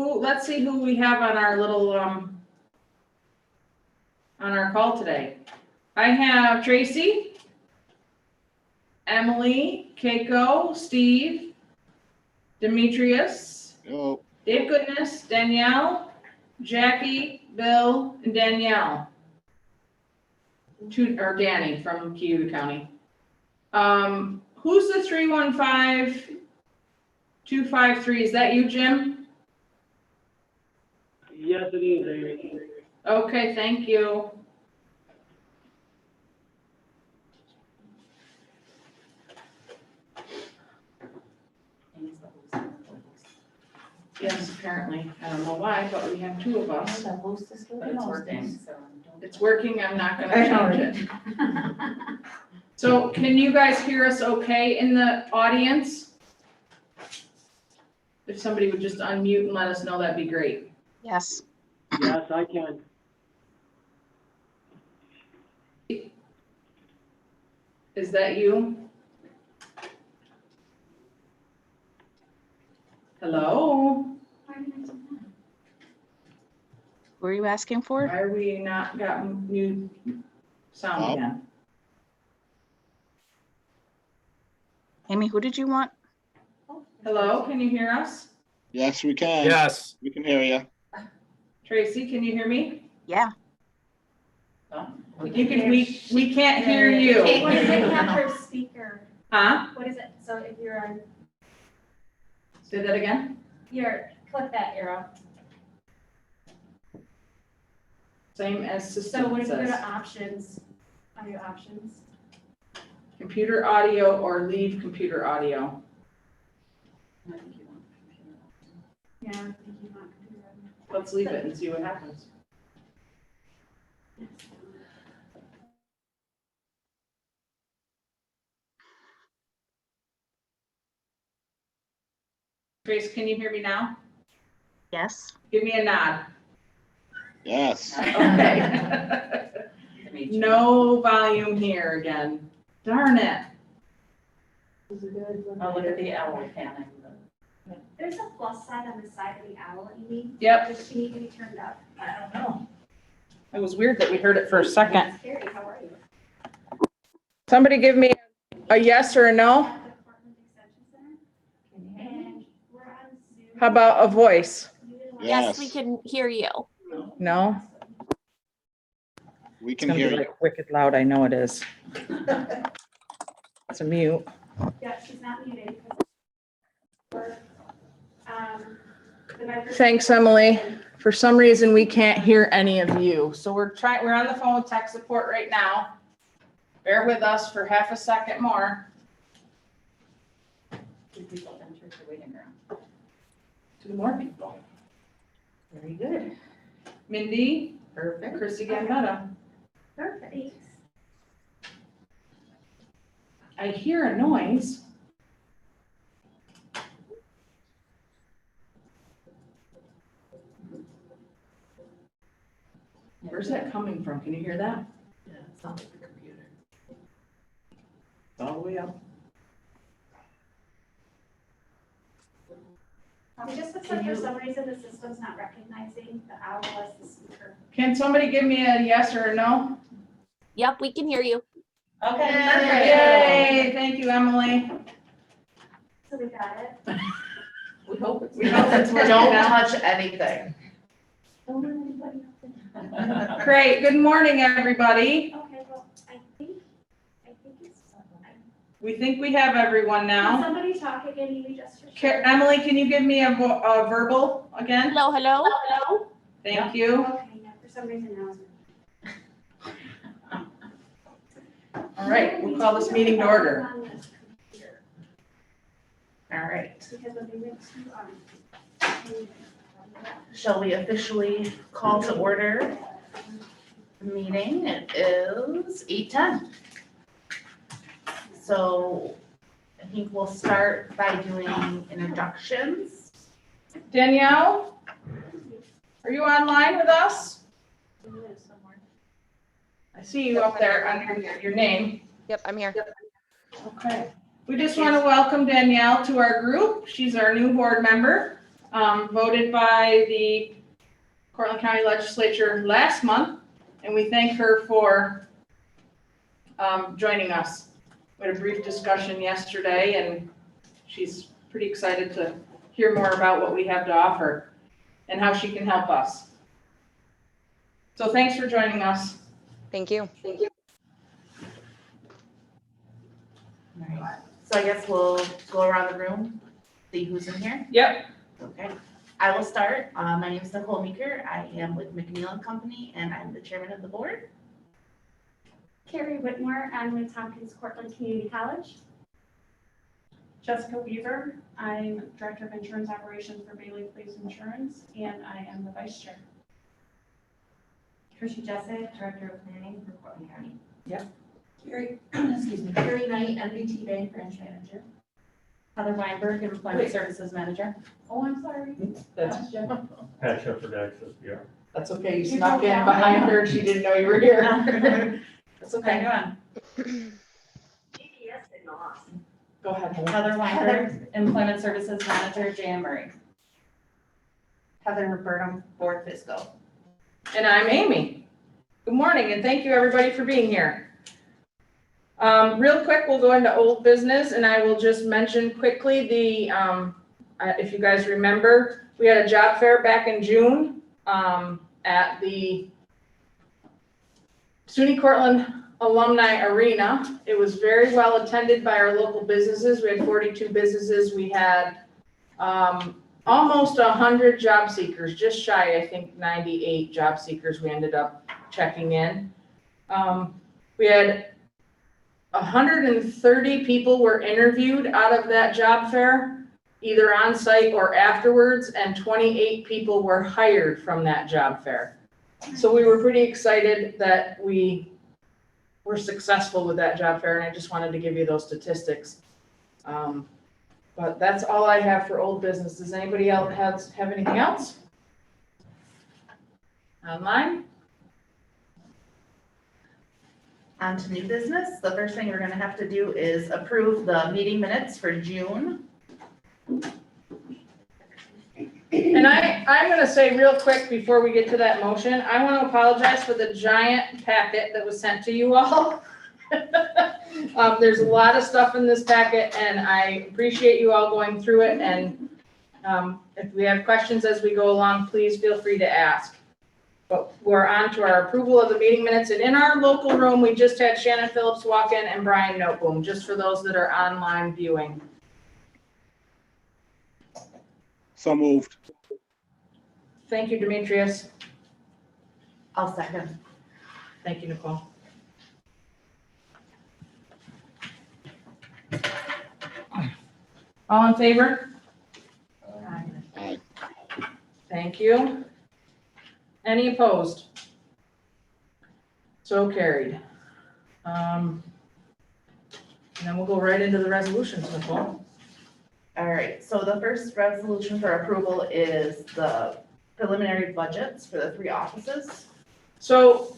Let's see who we have on our little, on our call today. I have Tracy, Emily, Keiko, Steve, Demetrius, Hello. Dave Goodness, Danielle, Jackie, Bill, and Danielle. Or Danny from Cayuga County. Who's the 315253? Is that you, Jim? Yes, it is, Amy. Okay, thank you. Yes, apparently. I don't know why, but we have two of us. The hostess will be hosting, so don't. It's working, I'm not gonna change it. So can you guys hear us okay in the audience? If somebody would just unmute and let us know, that'd be great. Yes. Yes, I can. Is that you? Hello? Who are you asking for? Why are we not gotten new sound Oh. again? Amy, who did you want? Hello, can you hear us? Yes, we can. Yes. We can hear you. Tracy, can you hear me? Yeah. You can, we can't hear you. What is it after speaker? Huh? What is it? So if you're on, Say that again? click that arrow. Same as So system when you go says. to options, on your options. Computer audio or leave computer audio. Yeah, I think you want to do that. Let's leave it and see what happens. Trace, can you hear me now? Yes. Give me a nod. Yes. Okay. No volume here again. Darn it. Oh, look at the owl panning. There's a plus sign on the side of the owl, Amy. Yep. Does she need to be turned up? I don't know. It was weird that we heard it for a second. It's scary, how are you? Somebody give me a yes or a no. At the Cortland Extension Center, and we're on Zoom. How about a voice? Yes. Yes, we can hear you. No? We It's can gonna hear be you. like wicked loud, I know it is. It's a mute. Yeah, she's not muted. Or, the microphone- Thanks, Emily. For some reason, we can't hear any of you. So we're on the phone with tech support right now. Bear with us for half a second more. Two people entered the waiting room. 2 more people. Very good. Mindy, Perfect. Chrissy Gambetta. Perfect. I hear a noise. Where's that coming from? Can you hear that? Yeah, it sounds like the computer. It's all the way up. We just said for some reason the system's not recognizing the owl as the speaker. Can somebody give me a yes or a no? Yep, we can hear you. Okay, Yay, thank you, Emily. So we got it. We hope it's. We hope it's working Don't now. touch anything. Don't let anybody else in. Great, good morning, everybody. Okay, well, I think it's. We think we have everyone Can now. somebody talk again, Amy, just for sure? Emily, can you give me a verbal again? Hello, hello. Hello? Thank you. Okay, yeah, for some reason now it's. All right, we'll call this meeting to order. All right. Because when they went to, Shall we officially call to order the meeting? It is 8:10. So I think we'll start by doing introductions. Danielle, are you online with us? I see you up there under your name. Yep, I'm here. Okay. We just want to welcome Danielle to our group. She's our new board member. voted by the Cortland County Legislature last month, and we thank her for joining us. We had a brief discussion yesterday, and she's pretty excited to hear more about what we have to offer and how she can help us. So thanks for joining us. Thank you. Alright, so I guess we'll go around the room, see who's in here. Yep. Okay, I will start. My name is Nicole Meeker. I am with McNeil and Company, and I'm the chairman of the board. Carrie Whitmore, I'm with Tompkins Cortland Community College. Jessica Weaver, I'm Director of Insurance Operations for Bailey Place Insurance, and I am the Vice Chair. Tricia Jessic, Director of Planning for Portland County. Yep. Carrie, excuse me, Carrie Knight, MBT Bank Branch Manager. Heather Weinberg, Employment Services Manager. Oh, I'm sorry. That's, Pat Shepherd, Access PR. that's okay. You snuck in behind her. She didn't know you were here. That's okay. Go ahead. Heather. Heather Weinberg, Employment Services Manager, Jan Murray. Heather Burnham, board fiscal. And I'm Amy. Good morning, and thank you everybody for being here. Real quick, we'll go into old business, and I will just mention quickly if you guys remember, we had a job fair back in June at the SUNY Cortland Alumni Arena. It was very well attended by our local businesses. We had 42 businesses. We had almost 100 job seekers, just shy, I think 98 job seekers we ended up checking in. We had 130 people were interviewed out of that job fair, either on site or afterwards, and 28 people were hired from that job fair. So we were pretty excited that we were successful with that job fair, and I just wanted to give you those statistics. But that's all I have for old business. Does anybody else have anything else? Online? On to new business. The first thing we're gonna have to do is approve the meeting minutes for June. And I'm gonna say real quick before we get to that motion, I want to apologize for the giant packet that was sent to you all. There's a lot of stuff in this packet, and I appreciate you all going through it, and if we have questions as we go along, please feel free to ask. But we're on to our approval of the meeting minutes, and in our local room, we just had Shannon Phillips walk in and Brian Noteboom, just for those that are online viewing. So moved. Thank you, Demetrius. I'll second. Thank you, Nicole. All in favor? Aye. Thank you. Any opposed? So carried. And then we'll go right into the resolutions, Nicole. All right, so the first resolution for approval is the preliminary budgets for the 3 offices. So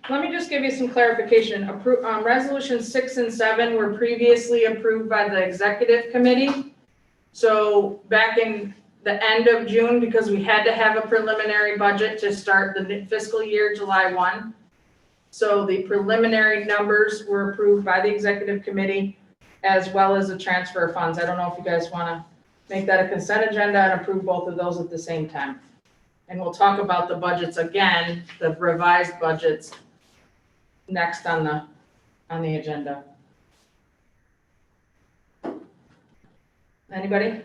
let me just give you some clarification. Resolutions 6 and 7 were previously approved by the executive committee. So back in the end of June, because we had to have a preliminary budget to start the fiscal year July 1. So the preliminary numbers were approved by the executive committee, as well as the transfer of funds. I don't know if you guys want to make that a consent agenda and approve both of those at the same time. And we'll talk about the budgets again, the revised budgets, next on the agenda. Anybody?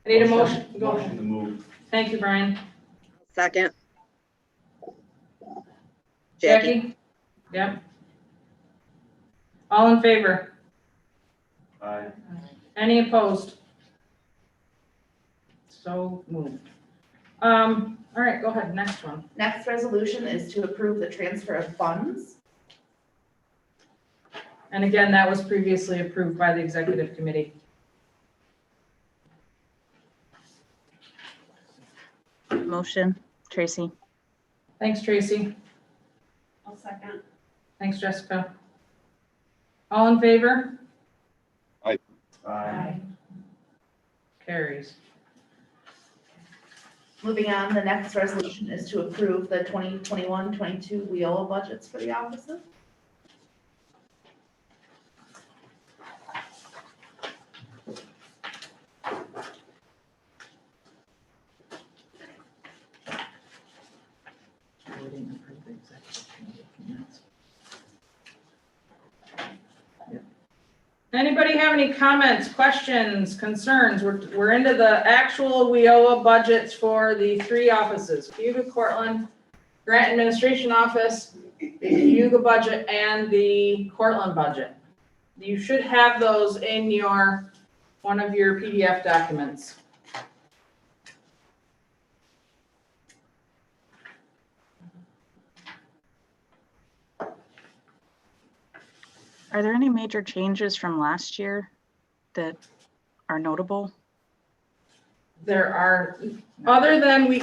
I need a motion. Go ahead. Motion to move. Thank you, Brian. Second. Jackie. Jackie? Yep. All in favor? Aye. Any opposed? So moved. All right, go ahead, next one. Next resolution is to approve the transfer of funds. And again, that was previously approved by the executive committee. Motion, Tracy. Thanks, Tracy. I'll second. Thanks, Jessica. All in favor? Aye. Carries. Moving on, the next resolution is to approve the 2021-22 WIOA budgets for the offices. Anybody have any comments, questions, concerns? We're into the actual WIOA budgets for the 3 offices, Cayuga Cortland, Grant Administration Office, the Cayuga budget, and the Cortland budget. You should have those in one of your PDF documents. Are there any major changes from last year that are notable? There are, other than we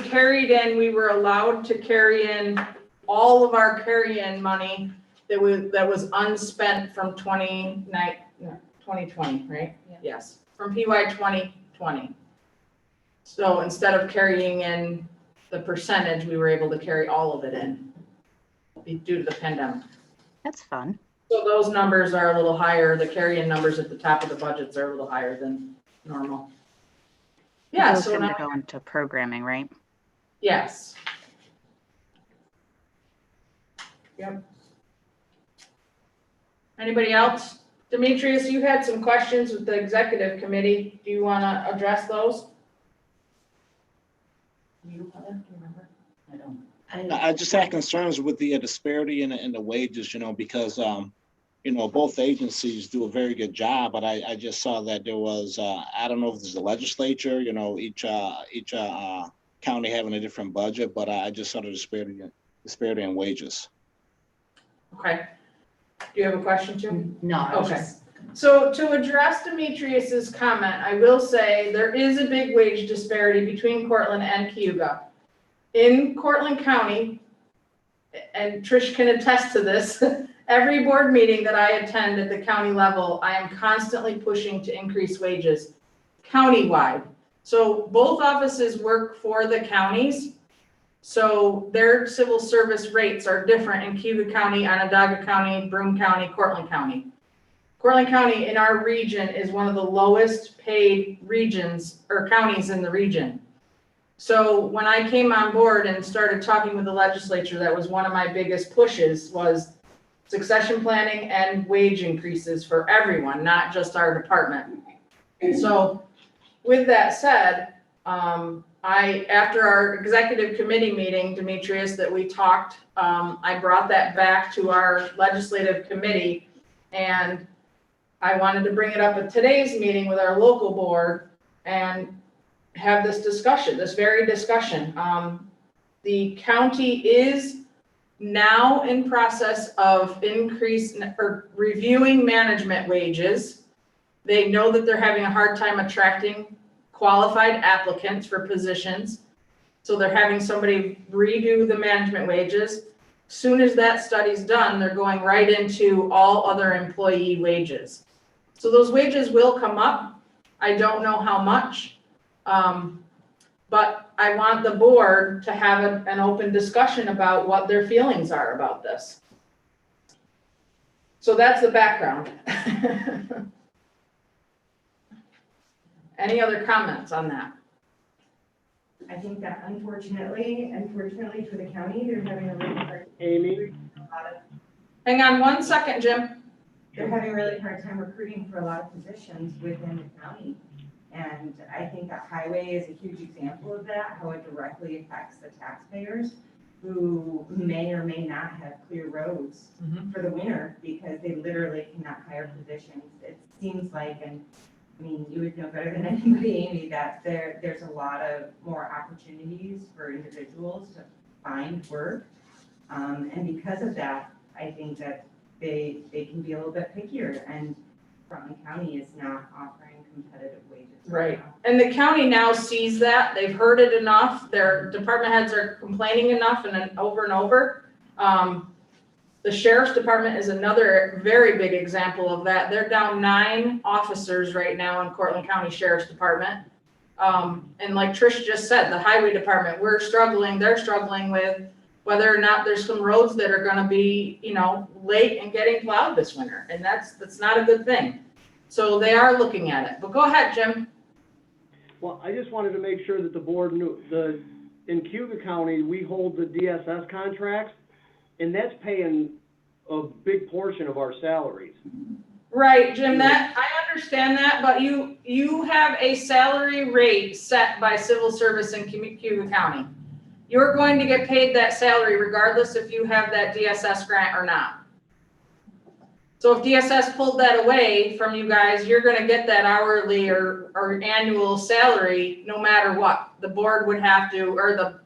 were allowed to carry in all of our carry-in money that was unspent from 2020, right? Yeah. Yes, from PY 2020. So instead of carrying in the percentage, we were able to carry all of it in due to the pandemic. That's fun. So those numbers are a little higher, the carry-in numbers at the top of the budgets are a little higher than normal. Yeah, Those so tend now, to go into programming, right? yes. Yep. Anybody else? Demetrius, you had some questions with the executive committee. Do you want to address those? You, Heather, do you remember? I don't. I just had concerns with the disparity in the wages, because, both agencies do a very good job, but I just saw that there was, I don't know if it's the legislature, each county having a different budget, but I just saw the disparity in wages. Okay. Do you have a question, Jim? No, I was Okay. just- So to address Demetrius's comment, I will say there is a big wage disparity between Cortland and Cayuga. In Cortland County, and Trish can attest to this, every board meeting that I attend at the county level, I am constantly pushing to increase wages countywide. So both offices work for the counties. So their civil service rates are different in Cayuga County, Onondaga County, Broome County, Cortland County. Cortland County in our region is one of the lowest paid regions or counties in the region. So when I came on board and started talking with the legislature, that was one of my biggest pushes was succession planning and wage increases for everyone, not just our department. So with that said, after our executive committee meeting, Demetrius, that we talked, I brought that back to our legislative committee, and I wanted to bring it up at today's meeting with our local board and have this discussion, this very discussion. The county is now in process of reviewing management wages. They know that they're having a hard time attracting qualified applicants for positions. So they're having somebody redo the management wages. Soon as that study's done, they're going right into all other employee wages. So those wages will come up. I don't know how much. But I want the board to have an open discussion about what their feelings are about this. So that's the background. Any other comments on that? I think that unfortunately for the county, they're having a really hard, Amy, Hang on one second, Jim. they're having a really hard time recruiting for a lot of positions within the county. And I think that highway is a huge example of that, how it directly affects the taxpayers who may or may not have clear roads for the winter because they literally cannot hire positions. It seems like, and I mean, you would know better than anybody, Amy, that there's a lot of more opportunities for individuals to find work. And because of that, I think that they can be a little bit pickier, and Cortland County is not offering competitive wages. Right. now. And the county now sees that. They've heard it enough. Their department heads are complaining enough and then over and over. The sheriff's department is another very big example of that. They're down 9 officers right now in Cortland County Sheriff's Department. And like Trish just said, the highway department, they're struggling with whether or not there's some roads that are gonna be, late and getting plowed this winter, and that's not a good thing. So they are looking at it, but go ahead, Jim. Well, I just wanted to make sure that the board knew, in Cayuga County, we hold the DSS contracts, and that's paying a big portion of our salaries. Right, Jim, that, I understand that, but you have a salary rate set by civil service in Cayuga County. You're going to get paid that salary regardless if you have that DSS grant or not. So if DSS pulled that away from you guys, you're gonna get that hourly or annual salary no matter what. The board would have to, or the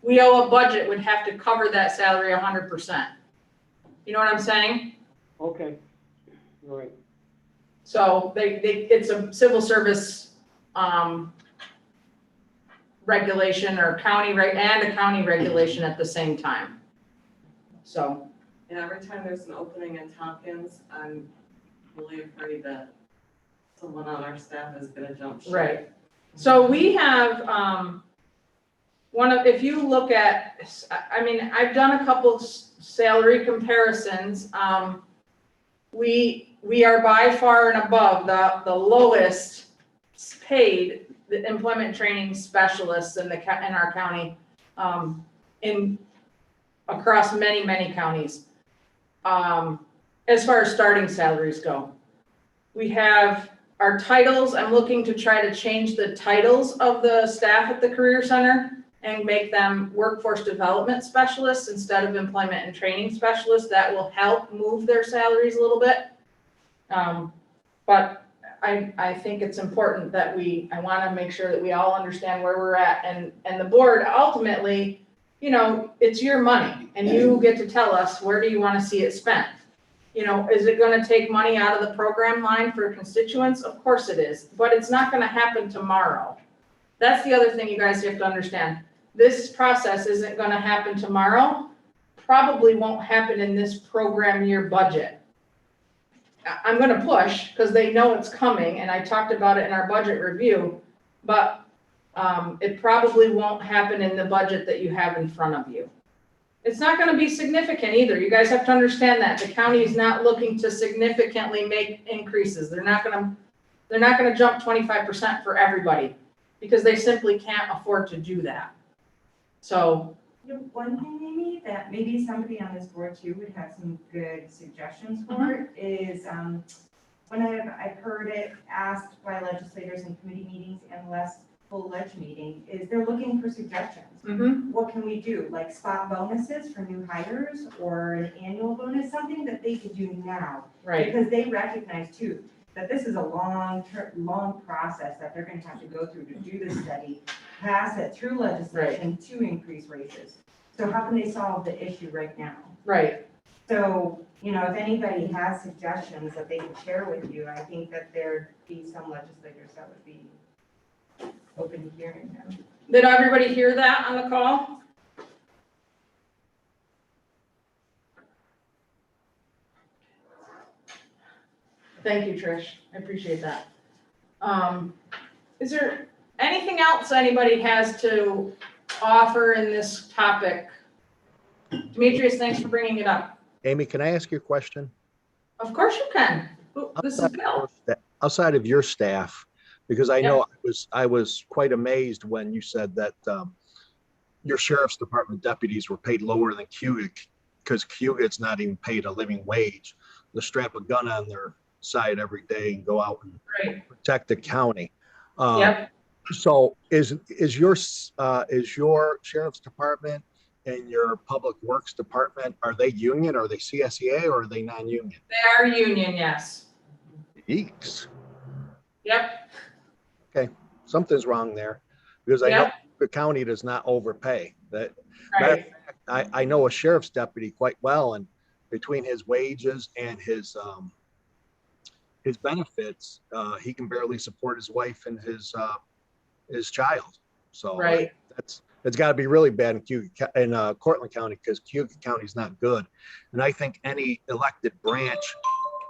WIOA budget would have to cover that salary 100%. You know what I'm saying? Okay, all right. So it's a civil service regulation or county and a county regulation at the same time. So. And every time there's an opening in Tompkins, I'm really afraid that someone on our staff is gonna jump ship. Right. So we have, if you look at, I mean, I've done a couple salary comparisons. We are by far and above the lowest paid the employment training specialists in our county, across many counties. As far as starting salaries go, we have our titles. I'm looking to try to change the titles of the staff at the Career Center and make them workforce development specialists instead of employment and training specialists. That will help move their salaries a little bit. But I think it's important that I want to make sure that we all understand where we're at, and the board ultimately, it's your money and you get to tell us, where do you want to see it spent? Is it going to take money out of the program line for constituents? Of course it is, but it's not going to happen tomorrow. That's the other thing you guys have to understand. This process isn't going to happen tomorrow, probably won't happen in this program year budget. I'm going to push because they know it's coming, and I talked about it in our budget review, but it probably won't happen in the budget that you have in front of you. It's not going to be significant either. You guys have to understand that the county is not looking to significantly make increases. They're not going to jump 25% for everybody because they simply can't afford to do that. So one thing, Amy, that maybe somebody on this board too would have some good suggestions for is when I've heard it asked by legislators in committee meetings and less full ledge meeting, is they're looking for suggestions. What can we do? Like spot bonuses for new hires or an annual bonus, something that they could do now. right, Because they recognize too, that this is a long process that they're gonna have to go through to do the study, pass it through legislation to increase raises. So how can they solve the issue right now? right. So, if anybody has suggestions that they could share with you, I think that there'd be some legislators that would be open to hearing them. Did everybody hear that on the call? Thank you, Trish. I appreciate that. Is there anything else anybody has to offer in this topic? Demetrius, thanks for bringing it up. Amy, can I ask you a question? Of course you can. This is Bill. Outside of your staff, because I know I was quite amazed when you said that your sheriff's department deputies were paid lower than Cayuga, because Cayuga is not even paid a living wage. They strap a gun on their side every day and go out and protect the county. So is your sheriff's department and your public works department, are they union? Are they CSEA or are they non-union? They are union, yes. Eeks. Yep. Okay, something's wrong there, because I know the county does not overpay. That I know a sheriff's deputy quite well, and between his wages and his benefits, he can barely support his wife and his child. So It's got to be really bad in Cortland County, because Cayuga County is not good. And I think any elected branch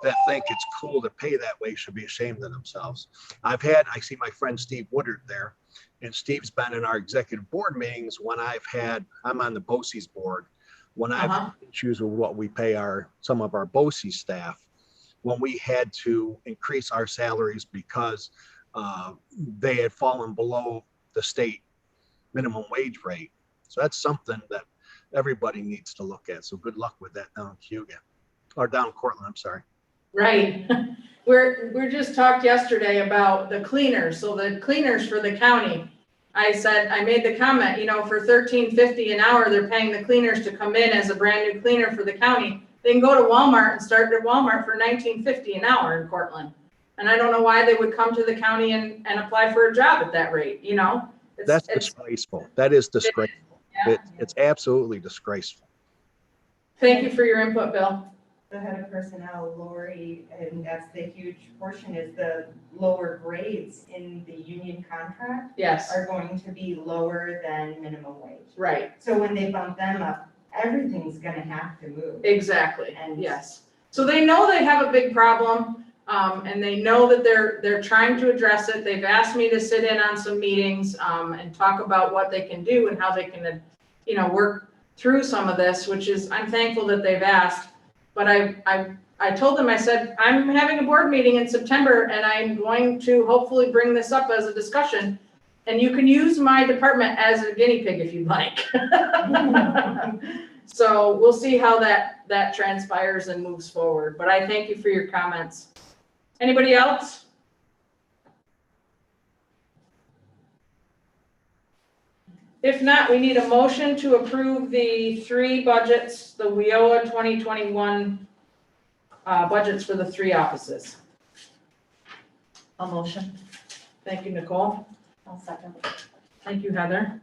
that think it's cool to pay that way should be ashamed of themselves. I see my friend Steve Woodard there, and Steve's been in our executive board meetings when I'm on the BOCES board, when I've had issues with what we pay some of our BOCES staff, when we had to increase our salaries because they had fallen below the state minimum wage rate. So that's something that everybody needs to look at. So good luck with that down in Cayuga, or down in Cortland, I'm sorry. Right. We're just talked yesterday about the cleaners. So the cleaners for the county, I made the comment, for $13.50 an hour, they're paying the cleaners to come in as a brand new cleaner for the county. They can go to Walmart and start at Walmart for $19.50 an hour in Cortland. And I don't know why they would come to the county and apply for a job at that rate, That's disgraceful. That is disgraceful. It's absolutely disgraceful. Thank you for your input, Bill. The head of personnel, Lori, and that's the huge portion, is the lower grades in the union contract Yes, are going to be lower than minimum wage. right, So when they bump them up, everything's gonna have to move. exactly, And yes. So they know they have a big problem, and they know that they're trying to address it. They've asked me to sit in on some meetings, and talk about what they can do and how they can, work through some of this, which is, I'm thankful that they've asked. But I told them, I said, I'm having a board meeting in September, and I'm going to hopefully bring this up as a discussion. And you can use my department as a guinea pig if you'd like. So we'll see how that transpires and moves forward. But I thank you for your comments. Anybody else? If not, we need a motion to approve the 3 budgets, the WIOA 2021 budgets for the 3 offices. A motion. Thank you, Nicole. I'll second. Thank you, Heather.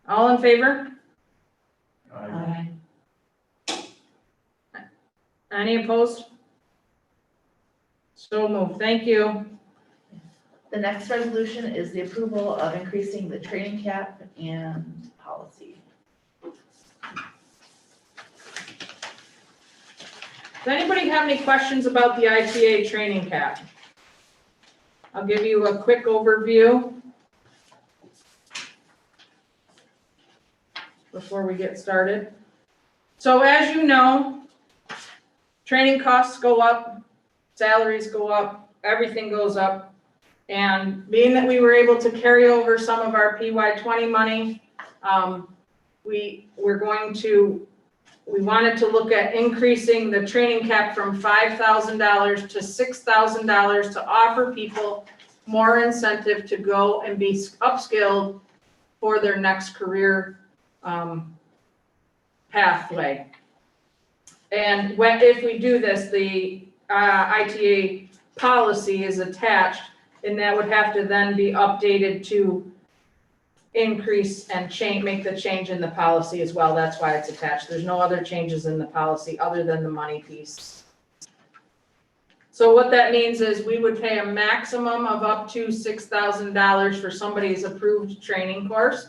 All in favor? Aye. Any opposed? So moved. Thank you. The next resolution is the approval of increasing the training cap and policy. Does anybody have any questions about the ITA training cap? I'll give you a quick overview before we get started. So as you know, training costs go up, salaries go up, everything goes up. And being that we were able to carry over some of our PY20 money, we wanted to look at increasing the training cap from $5,000 to $6,000 to offer people more incentive to go and be upskilled for their next career pathway. And if we do this, the ITA policy is attached, and that would have to then be updated to increase and make the change in the policy as well. That's why it's attached. There's no other changes in the policy other than the money piece. So what that means is we would pay a maximum of up to $6,000 for somebody's approved training course.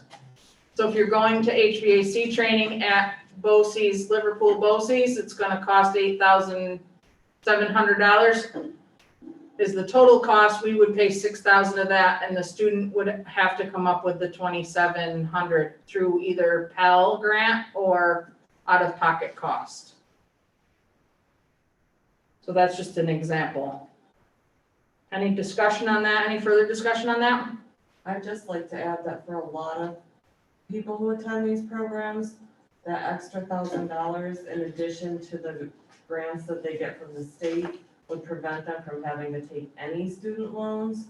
So if you're going to HVAC training at BOCES, Liverpool BOCES, it's going to cost $8,700. Is the total cost. We would pay $6,000 of that, and the student would have to come up with the $2,700 through either Pell grant or out-of-pocket cost. So that's just an example. Any discussion on that? Any further discussion on that? I'd just like to add that for a lot of people who attend these programs, that extra $1,000 in addition to the grants that they get from the state would prevent them from having to take any student loans,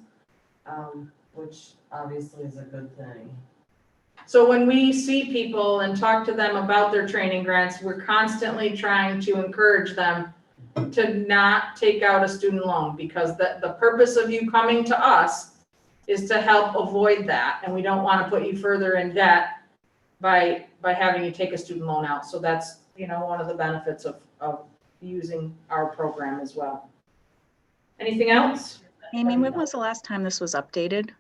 which obviously is a good thing. So when we see people and talk to them about their training grants, we're constantly trying to encourage them to not take out a student loan, because the purpose of you coming to us is to help avoid that, and we don't want to put you further in debt by having you take a student loan out. So that's, one of the benefits of using our program as well. Anything else? Amy, when was the last time this was updated?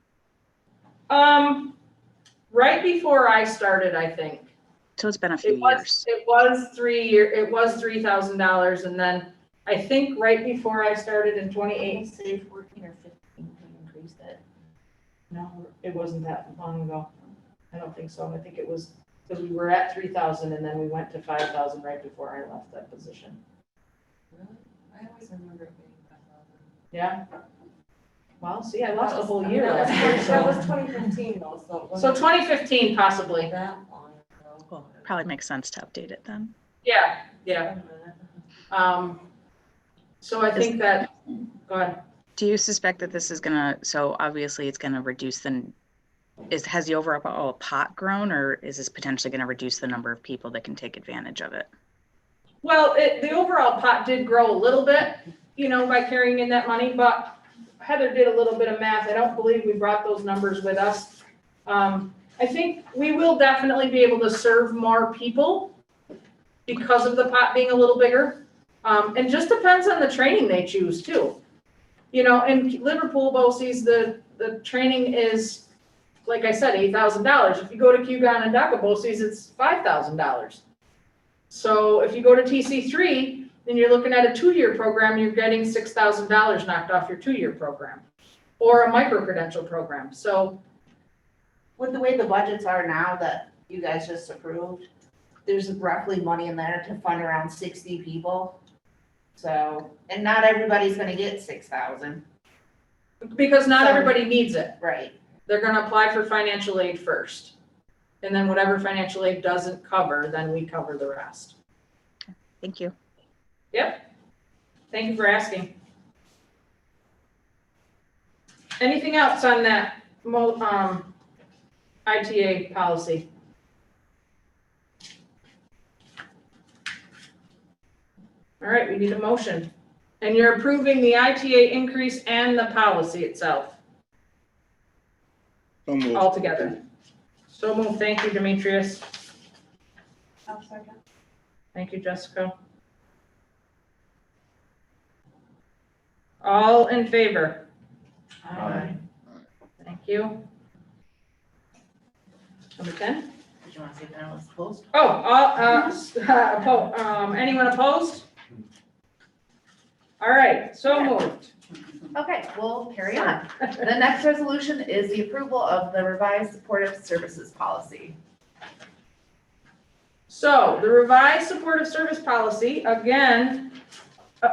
Right before I started, I think. So it's been a few It was, years. it was $3,000, and then I think right before I started in 28. Say 14 or 15, we increased it. No, it wasn't that long ago. I don't think so. I think it was, because we were at 3,000 and then we went to 5,000 right before I left that position. Really? I always remember it being 5,000. Yeah? Well, see, I lost a whole year That last year, was so. 2015 though, so. it So wasn't 2015 possibly. That long ago. Well, probably makes sense to update it then. Yeah, yeah. So I think that, go ahead. Do you suspect that this is gonna, so obviously it's gonna reduce has the overall pot grown, or is this potentially gonna reduce the number of people that can take advantage of it? Well, the overall pot did grow a little bit, by carrying in that money, but Heather did a little bit of math. I don't believe we brought those numbers with us. I think we will definitely be able to serve more people because of the pot being a little bigger. And just depends on the training they choose too. In Liverpool, BOCES, the training is, like I said, $8,000. If you go to Cayuga and BOCES, it's $5,000. So if you go to TC3, then you're looking at a 2-year program, you're getting $6,000 knocked off your 2-year program, or a micro-credential program. So With the way the budgets are now that you guys just approved, there's roughly money in there to fund around 60 people. So, and not everybody's gonna get 6,000. because not Some- everybody needs it. Right. They're gonna apply for financial aid first. And then whatever financial aid doesn't cover, then we cover the rest. Thank you. Yep. Thank you for asking. Anything else on that ITA policy? All right, we need a motion. And you're approving the ITA increase and the policy itself So moved. all together. So moved. Thank you, Demetrius. I'll second. Thank you, Jessica. All in favor? Aye. Thank you. Number 10? Did you wanna see if that was closed? Anyone opposed? All right, so moved. Okay, we'll carry on. The next resolution is the approval of the revised supportive services policy. So the revised supportive service policy, again,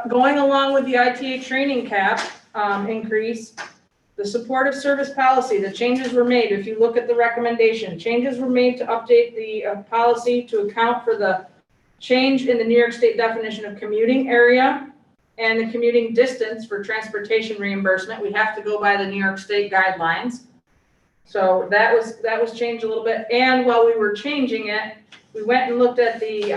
going along with the ITA training cap increase, the supportive service policy, the changes were made. If you look at the recommendation, changes were made to update the policy to account for the change in the New York State definition of commuting area and the commuting distance for transportation reimbursement. We have to go by the New York State guidelines. So that was changed a little bit. And while we were changing it, we went and looked at the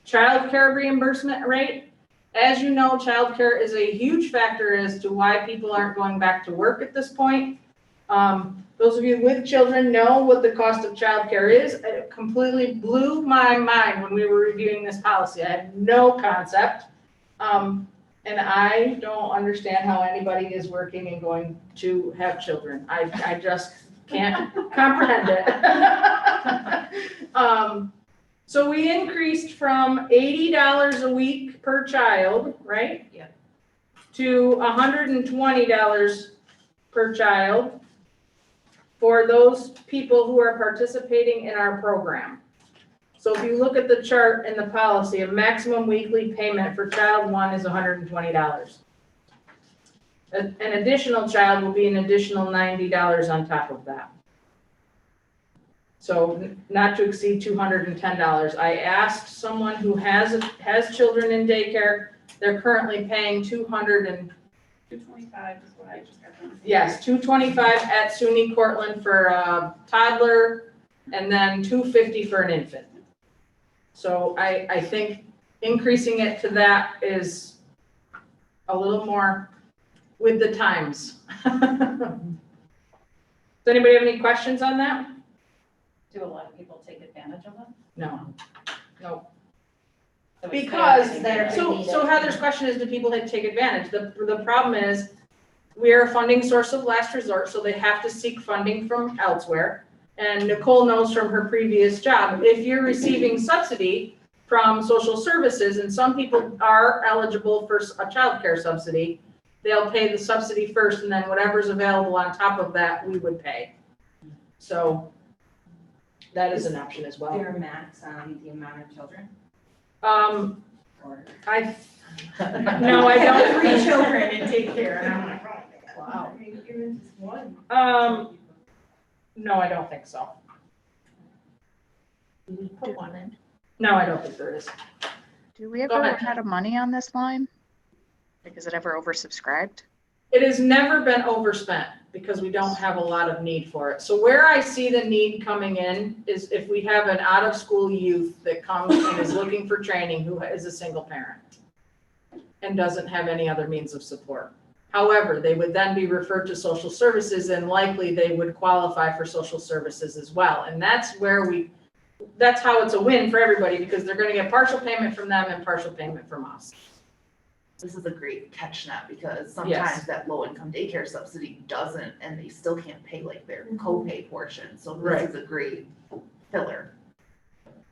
child care reimbursement rate. As you know, child care is a huge factor as to why people aren't going back to work at this point. Those of you with children know what the cost of child care is. It completely blew my mind when we were reviewing this policy. I had no concept. And I don't understand how anybody is working and going to have children. I just can't comprehend it. So we increased from $80 a week per child, right? Yeah. To $120 per child for those people who are participating in our program. So if you look at the chart in the policy, a maximum weekly payment for child 1 is $120. An additional child will be an additional $90 on top of that. So not to exceed $210. I asked someone who has children in daycare, they're currently paying $225 is what I just got done. Yes, $225 at SUNY Cortland for a toddler, and then $250 for an infant. So I think increasing it to that is a little more with the times. Does anybody have any questions on that? Do a lot of people take advantage of them? No. So it's Because, fair to so Heather's question is, do people take advantage? The problem is, we are a funding source of last resort, so they have to seek funding from elsewhere. And Nicole knows from her previous job, if you're receiving subsidy from social services, and some people are eligible for a childcare subsidy, they'll pay the subsidy first, and then whatever's available on top of that, we would pay. So that is an option as well. There a max on the amount of children? Or I don't. No, I don't. 3 children and take care, and I'm like, oh, wow. Even just one. No, I don't think so. You put one in. No, I don't think there is. Do we Go ever ahead. run out of money on this line? Like, is it ever oversubscribed? It has never been overspent because we don't have a lot of need for it. So where I see the need coming in is if we have an out-of-school youth that comes and is looking for training who is a single parent and doesn't have any other means of support. However, they would then be referred to social services and likely they would qualify for social services as well. And that's where that's how it's a win for everybody because they're gonna get partial payment from them and partial payment from us. This is a great catch net because sometimes Yes. that low income daycare subsidy doesn't, and they still can't pay like their co-pay portion, so Right. this is a great filler.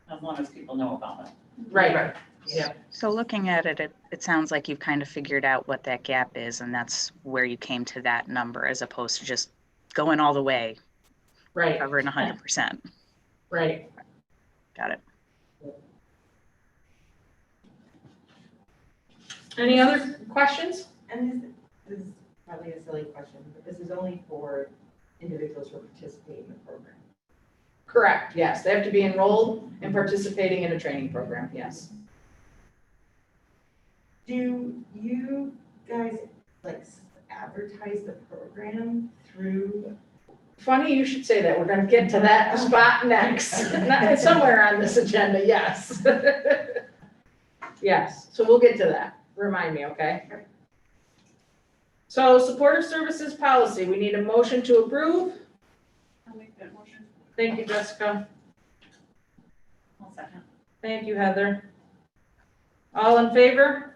As long as people know about it. Right. Yeah. So looking at it, it sounds like you've kind of figured out what that gap is, and that's where you came to that number as opposed to just going all the way, Right, covering 100%. right. Got it. Any other questions? And this is probably a silly question, but this is only for individuals who participate in the program. Correct, yes. They have to be enrolled and participating in a training program, yes. Do you guys like advertise the program through? Funny you should say that. We're gonna get to that spot next. It's somewhere on this agenda, yes. Yes, so we'll get to that. Remind me, okay? So supportive services policy, we need a motion to approve. I'll make that motion. Thank you, Jessica. One second. Thank you, Heather. All in favor?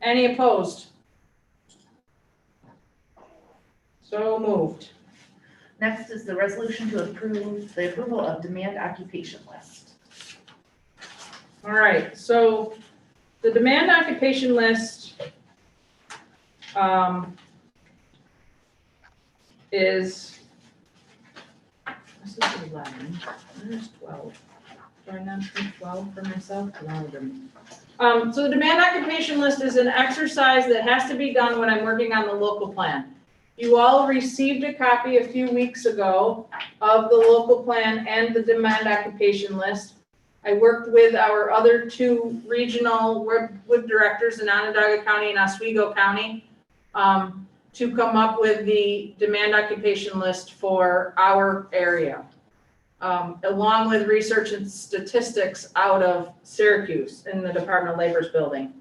Any opposed? So moved. Next is the resolution to approve the approval of demand occupation list. All right, so the demand occupation list is, this is 11, there's 12. Do I not think 12 for myself? So the demand occupation list is an exercise that has to be done when I'm working on the local plan. You all received a copy a few weeks ago of the local plan and the demand occupation list. I worked with our other 2 regional wood directors in Onondaga County and Oswego County to come up with the demand occupation list for our area, along with research and statistics out of Syracuse in the Department of Labor's building.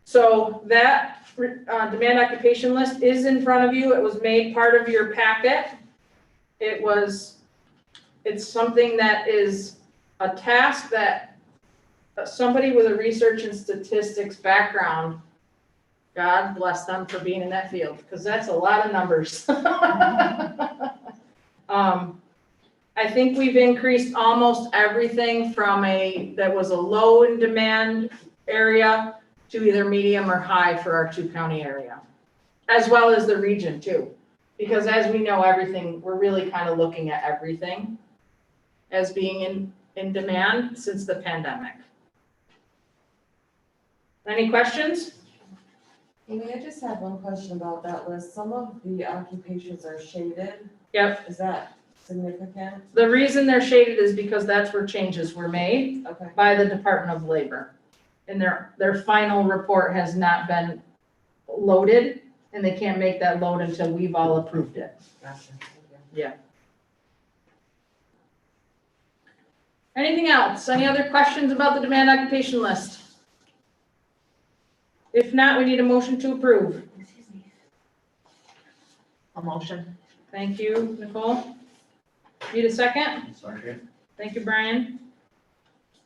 So that demand occupation list is in front of you. It was made part of your packet. It's something that is a task that somebody with a research and statistics background, God bless them for being in that field, because that's a lot of numbers. I think we've increased almost everything from that was a low in demand area to either medium or high for our 2-county area, as well as the region too. Because as we know, everything, we're really kind of looking at everything as being in demand since the pandemic. Any questions? Amy, I just have one question about that list. Some of the occupations are shaded. Yep. Is that significant? The reason they're shaded is because that's where changes were made Okay. by the Department of Labor. And their final report has not been loaded, and they can't make that load until we've all approved it. Gotcha. Yeah. Anything else? Any other questions about the demand occupation list? If not, we need a motion to approve. A motion. Thank you, Nicole. Need a second? Second. Thank you, Brian.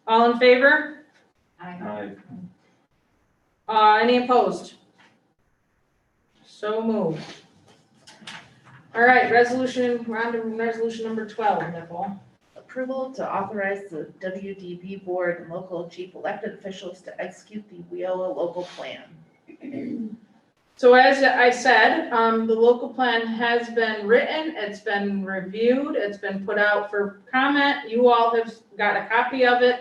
All in favor? Aye. Any opposed? So moved. All right, resolution, we're on to resolution number 12, Nicole. Approval to authorize the WDB board and local chief elected officials to execute the WIOA local plan. So as I said, the local plan has been written, it's been reviewed, it's been put out for comment. You all have got a copy of it.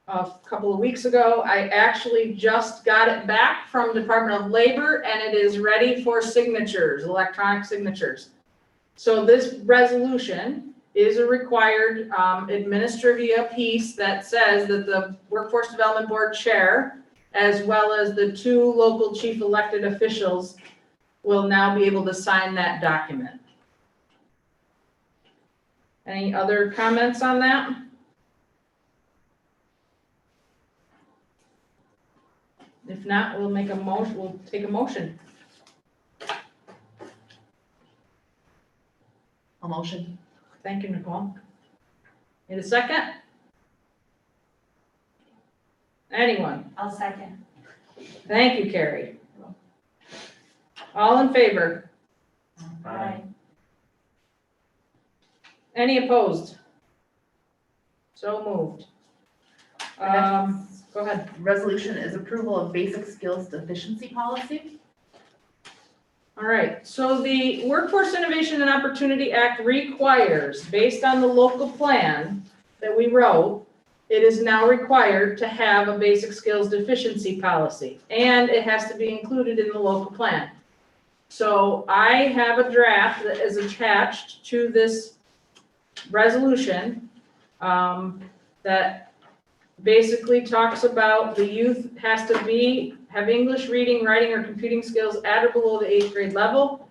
A couple of weeks ago, I actually just got it back from Department of Labor and it is ready for signatures, electronic signatures. So this resolution is a required administrative piece that says that the Workforce Development Board Chair, as well as the 2 local chief elected officials, will now be able to sign that document. Any other comments on that? If not, we'll make a motion, we'll take a motion. A motion. Thank you, Nicole. Need a second? Anyone? I'll second. Thank you, Carrie. All in favor? Aye. Any opposed? So moved. Go ahead. Resolution is approval of basic skills deficiency policy. All right, so the Workforce Innovation and Opportunity Act requires, based on the local plan that we wrote, it is now required to have a basic skills deficiency policy, and it has to be included in the local plan. So I have a draft that is attached to this resolution that basically talks about the youth has to have English, reading, writing, or computing skills at or below the 8th grade level,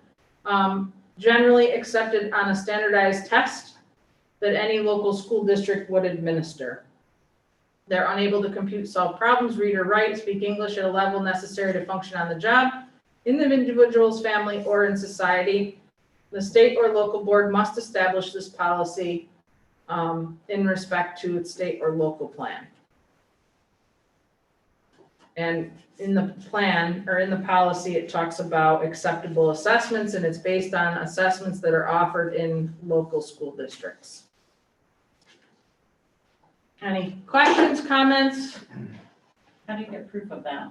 generally accepted on a standardized test that any local school district would administer. They're unable to compute, solve problems, read or write, speak English at a level necessary to function on the job, in the individual's family, or in society. The state or local board must establish this policy in respect to its state or local plan. And in the plan, or in the policy, it talks about acceptable assessments, and it's based on assessments that are offered in local school districts. Any questions, comments? How do you get proof of that?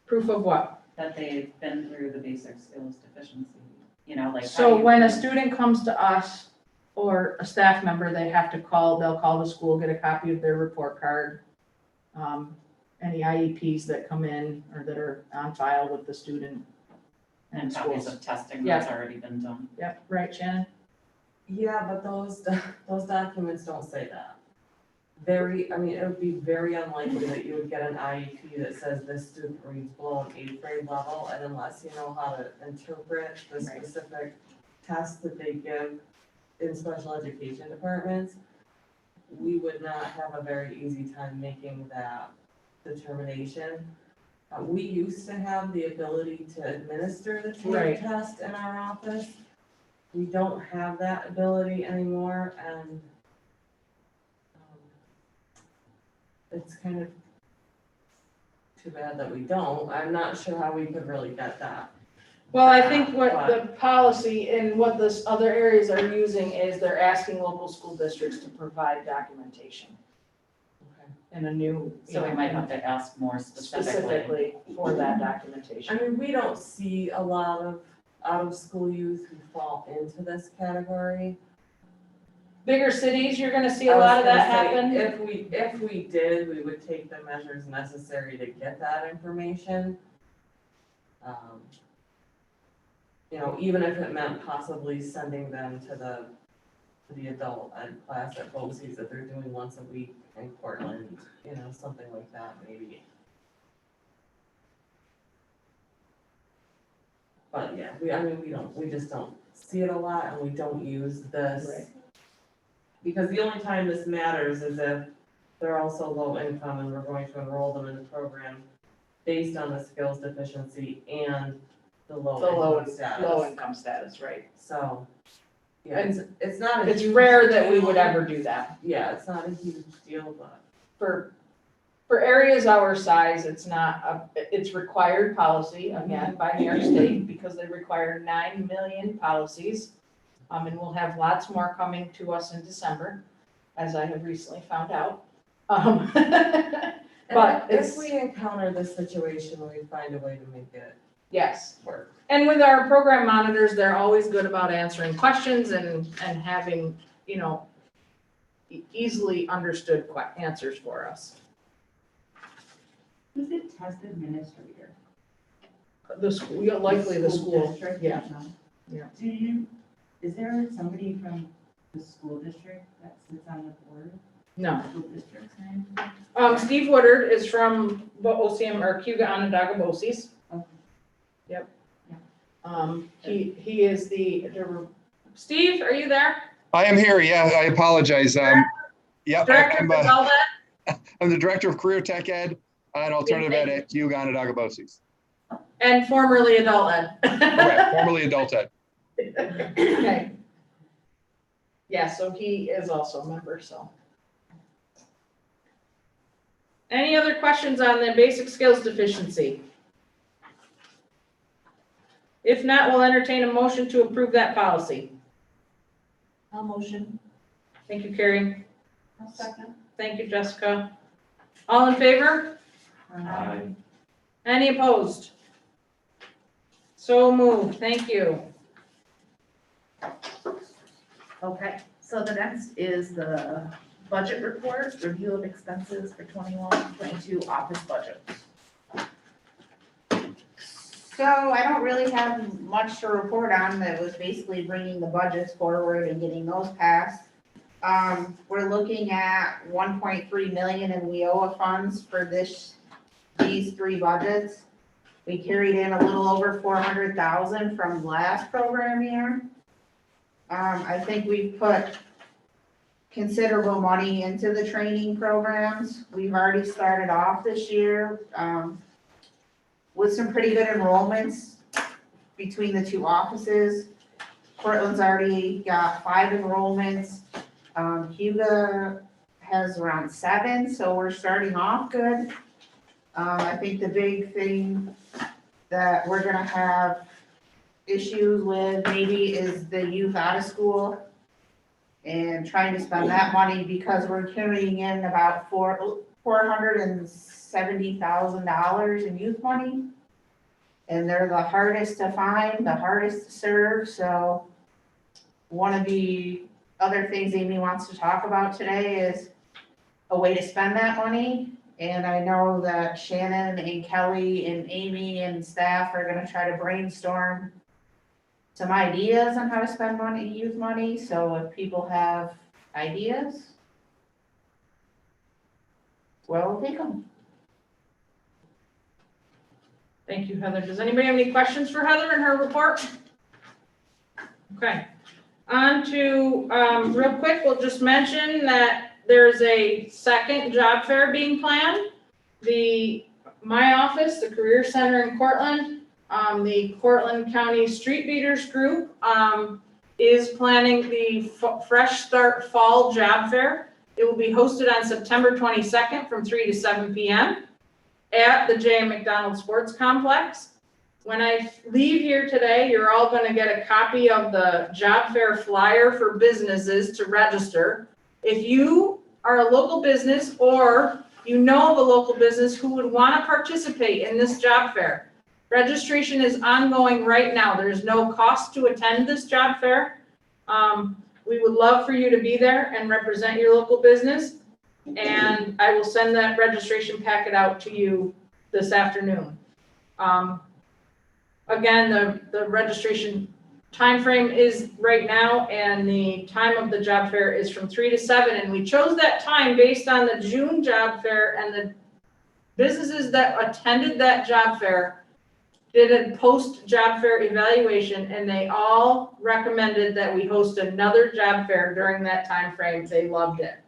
Proof of what? That they've been through the basic skills deficiency, you know, like. how So you when a prove- student comes to us or a staff member, they'll call the school, get a copy of their report card. Any IEPs that come in or that are on file with the student. And copies of testing Yeah. that's already been done. Yep, right, Shannon? Yeah, but those documents don't say that. I mean, it would be very unlikely that you would get an IEP that says this student reads below an 8th grade level, and unless you know how to interpret the Right. specific tests that they give in special education departments, we would not have a very easy time making that determination. We used to have the ability to administer the Right. TAPE test in our office. We don't have that ability anymore, and it's kind of too bad that we don't. I'm not sure how we could really get that. Well, I think what the policy and what this other areas are using is they're asking local school districts to provide documentation in a new. So we might have to ask more specifically. For that I documentation. mean, we don't see a lot of out-of-school youth who fall into this category. Bigger cities, you're gonna see a lot of that happen. If we did, we would take the measures necessary to get that information. You know, even if it meant possibly sending them to the adult ed class at BOCES that they're doing once a week in Cortland, you know, something like that maybe. But yeah, we just don't see it a lot, and we don't use this. Right. Because the only time this matters is if they're also low income and we're going to enroll them in the program based on the skills deficiency and the low income status. Low income status, right. So, yeah, And it's not a It's huge rare that we would deal. ever do that. Yeah, it's not a huge deal, but For For areas our size, it's not, it's required policy, again, by New York State, because they require 9 million policies. And we'll have lots more coming to us in December, as I have recently found out. But If it's, we encounter this situation, we find a way to make it yes. work. And with our program monitors, they're always good about answering questions and having, easily understood answers for us. Who's the test administrator? The school, likely the school, district? yeah. Yeah. Is there somebody from the school district that sits on the board? No. School districts? Steve Woodard is from OCM or Cayuga Onondaga BOCES. Okay. Yep. He is the, Steve, are you there? I am here. Yeah, I apologize. Yep, Director of Adult Ed? I'm the Director of Career Tech Ed and Alternative Ed at Cayuga Onondaga BOCES. And formerly Adult Ed. Correct, formerly Adult Ed. Okay. Yeah, so he is also a member, so. Any other questions on the basic skills deficiency? If not, we'll entertain a motion to approve that policy. I'll motion. Thank you, Carrie. I'll second. Thank you, Jessica. All in favor? Aye. Any opposed? So moved, thank you. Okay, so the next is the budget report, review of expenses for 21-22 office budget. So I don't really have much to report on. That was basically bringing the budgets forward and getting those passed. We're looking at 1.3 million in WIOA funds for these three budgets. We carried in a little over 400,000 from last program year. I think we've put considerable money into the training programs. We've already started off this year, with some pretty good enrollments between the two offices. Cortland's already got 5 enrollments. Cayuga has around 7, so we're starting off good. I think the big thing that we're gonna have issues with maybe is the youth out of school and trying to spend that money, because we're carrying in about $470,000 in youth money. And they're the hardest to find, the hardest to serve, so one of the other things Amy wants to talk about today is a way to spend that money. And I know that Shannon and Kelly and Amy and staff are gonna try to brainstorm some ideas on how to spend money, youth money, so if people have ideas, we'll take them. Thank you, Heather. Does anybody have any questions for Heather in her report? Okay. On to, real quick, we'll just mention that there's a second job fair being planned. My office, the Career Center in Cortland, the Cortland County Street Beaters Group, is planning the Fresh Start Fall Job Fair. It will be hosted on September 22nd from 3 to 7 p.m. at the J.M. McDonald Sports Complex. When I leave here today, you're all going to get a copy of the job fair flyer for businesses to register. If you are a local business or you know of a local business who would want to participate in this job fair, registration is ongoing right now. There's no cost to attend this job fair. We would love for you to be there and represent your local business. And I will send that registration packet out to you this afternoon. Again, the registration timeframe is right now, and the time of the job fair is from 3 to 7. And we chose that time based on the June job fair, and the businesses that attended that job fair did a post-job fair evaluation, and they all recommended that we host another job fair during that time frame. They loved it.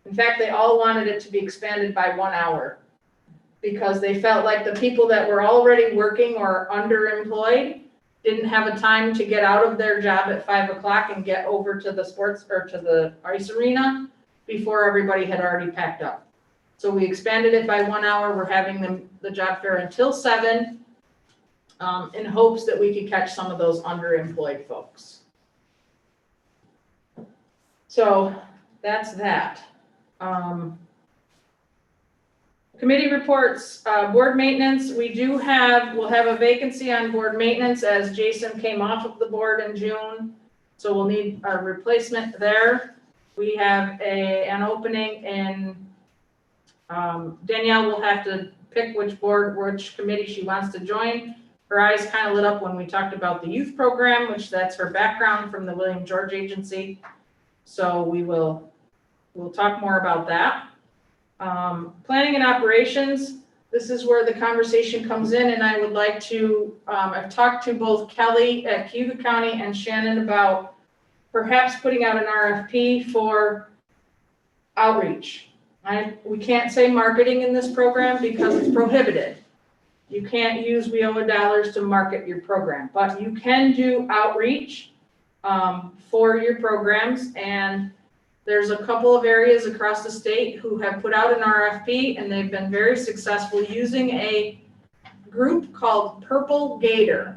In fact, they all wanted it to be expanded by 1 hour, because they felt like the people that were already working or underemployed didn't have a time to get out of their job at 5 o'clock and get over to the sports or to the ice arena before everybody had already packed up. So we expanded it by 1 hour. We're having the job fair until 7, in hopes that we could catch some of those underemployed folks. So that's that. Committee reports, board maintenance, we'll have a vacancy on board maintenance as Jason came off of the board in June. So we'll need a replacement there. We have an opening in, Danielle will have to pick which committee she wants to join. Her eyes kind of lit up when we talked about the youth program, which that's her background from the William George Agency. So we'll talk more about that. Planning and operations, this is where the conversation comes in, and I would like to, I've talked to both Kelly at Cayuga County and Shannon about perhaps putting out an RFP for outreach. We can't say marketing in this program because it's prohibited. You can't use WIOA dollars to market your program, but you can do outreach for your programs, and there's a couple of areas across the state who have put out an RFP, and they've been very successful using a group called Purple Gator.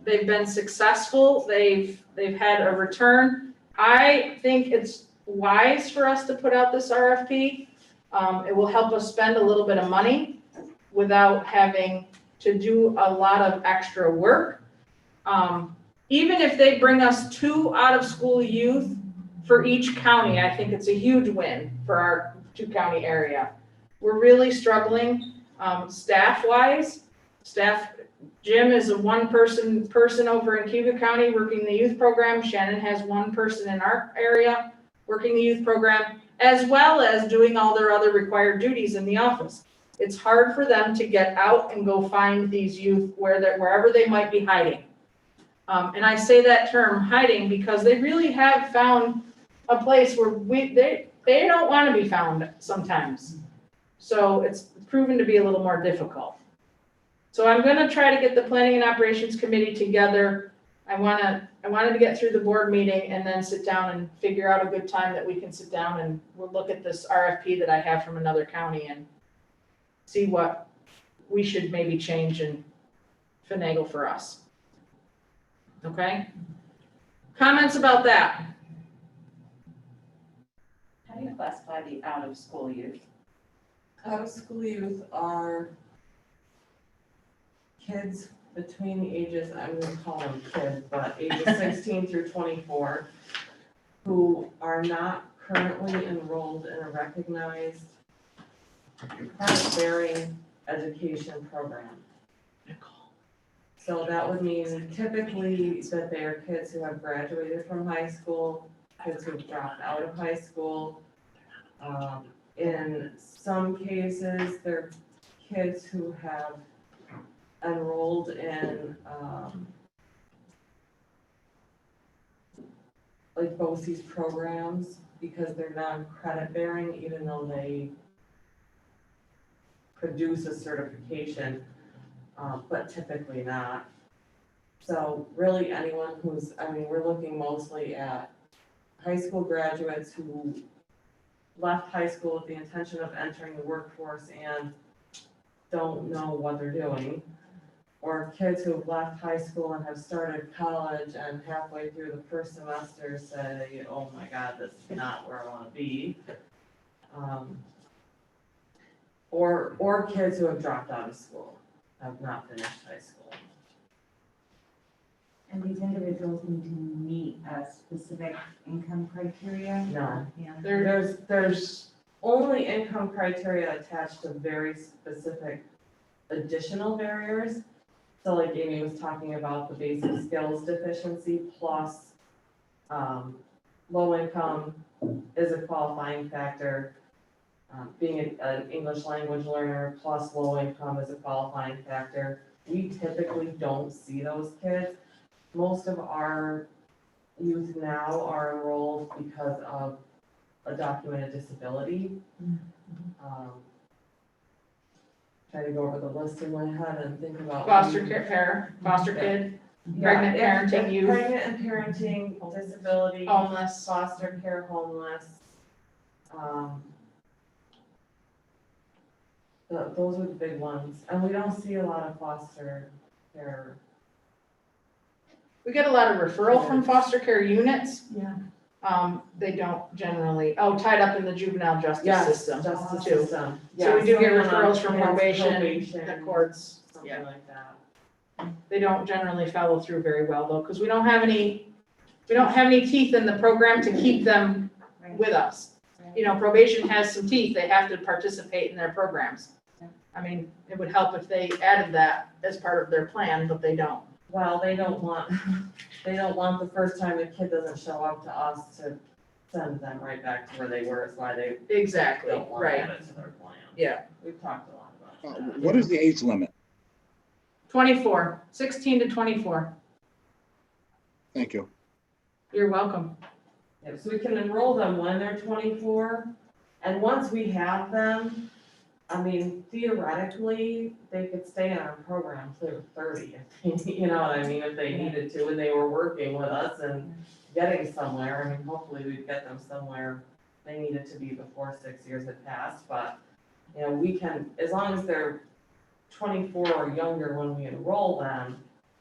They've been successful. They've had a return. I think it's wise for us to put out this RFP. It will help us spend a little bit of money without having to do a lot of extra work. Even if they bring us 2 out-of-school youth for each county, I think it's a huge win for our 2-county area. We're really struggling staff-wise. Jim is a one-person over in Cayuga County working the youth program. Shannon has 1 person in our area working the youth program, as well as doing all their other required duties in the office. It's hard for them to get out and go find these youth wherever they might be hiding. And I say that term hiding because they really have found a place where they don't want to be found sometimes. So it's proven to be a little more difficult. So I'm going to try to get the planning and operations committee together. I wanted to get through the board meeting and then sit down and figure out a good time that we can sit down and we'll look at this RFP that I have from another county and see what we should maybe change and finagle for us. Okay? Comments about that? How do you classify the out-of-school youth? Out-of-school youth are kids between the ages, I'm gonna call them kids, but ages 16 through 24, who are not currently enrolled in a recognized credit-bearing education program. So that would mean typically that they are kids who have graduated from high school, kids who have dropped out of high school. In some cases, they're kids who have enrolled in like BOCES programs because they're non-credit bearing, even though they produce a certification, but typically not. So really anyone we're looking mostly at high school graduates who left high school with the intention of entering the workforce and don't know what they're doing, or kids who have left high school and have started college and halfway through the first semester say, oh my God, this is not where I want to be. Or kids who have dropped out of school, have not finished high school. And these individuals need to meet a specific income criteria? No. Yeah. There's only income criteria attached to very specific additional barriers. So like Amy was talking about the basic skills deficiency plus low income is a qualifying factor. Being an English language learner plus low income is a qualifying factor. We typically don't see those kids. Most of our youth now are enrolled because of a documented disability. Try to go over the list in my head and think about. Foster kid, pregnant parenting youth. Pregnant and parenting, disability. Homeless. Foster care, homeless. Those are the big ones, and we don't see a lot of foster care. We get a lot of referral from foster care units. Yeah. They don't generally, tied up in the juvenile justice Yes, system justice too. system. So we do get Someone on referrals from probation, the courts. Something like that. They don't generally follow through very well though, because we don't have any teeth in the program to keep them with us. You know, probation has some teeth, they have to participate in their programs. I mean, it would help if they added that as part of their plan, but they don't. Well, they don't want the first time the kid doesn't show up to us to send them right back to where they were, it's why they Exactly, don't want to right, add it to their plan. yeah. We've talked a lot about that. What is the age limit? 24, 16 to 24. Thank you. You're welcome. Yeah, so we can enroll them when they're 24, and once we have them, I mean, theoretically, they could stay in our program till they're 30, you know what I mean, if they needed to, and they were working with us and getting somewhere. I mean, hopefully we'd get them somewhere they needed to be before 6 years had passed, but, you know, we can, as long as they're 24 or younger when we enroll them,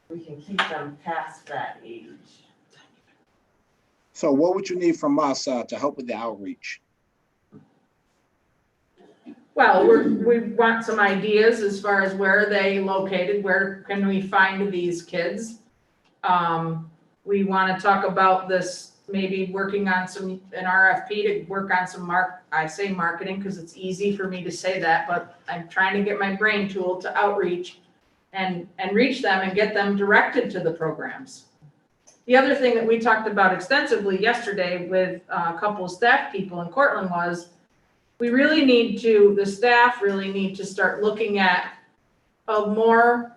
we can keep them past that age. So what would you need from us to help with the outreach? Well, we want some ideas as far as where are they located, where can we find these kids? We want to talk about this, maybe working on an RFP to work on some marketing because it's easy for me to say that, but I'm trying to get my brain tool to outreach and reach them and get them directed to the programs. The other thing that we talked about extensively yesterday with a couple of staff people in Cortland was the staff really need to start looking at a more,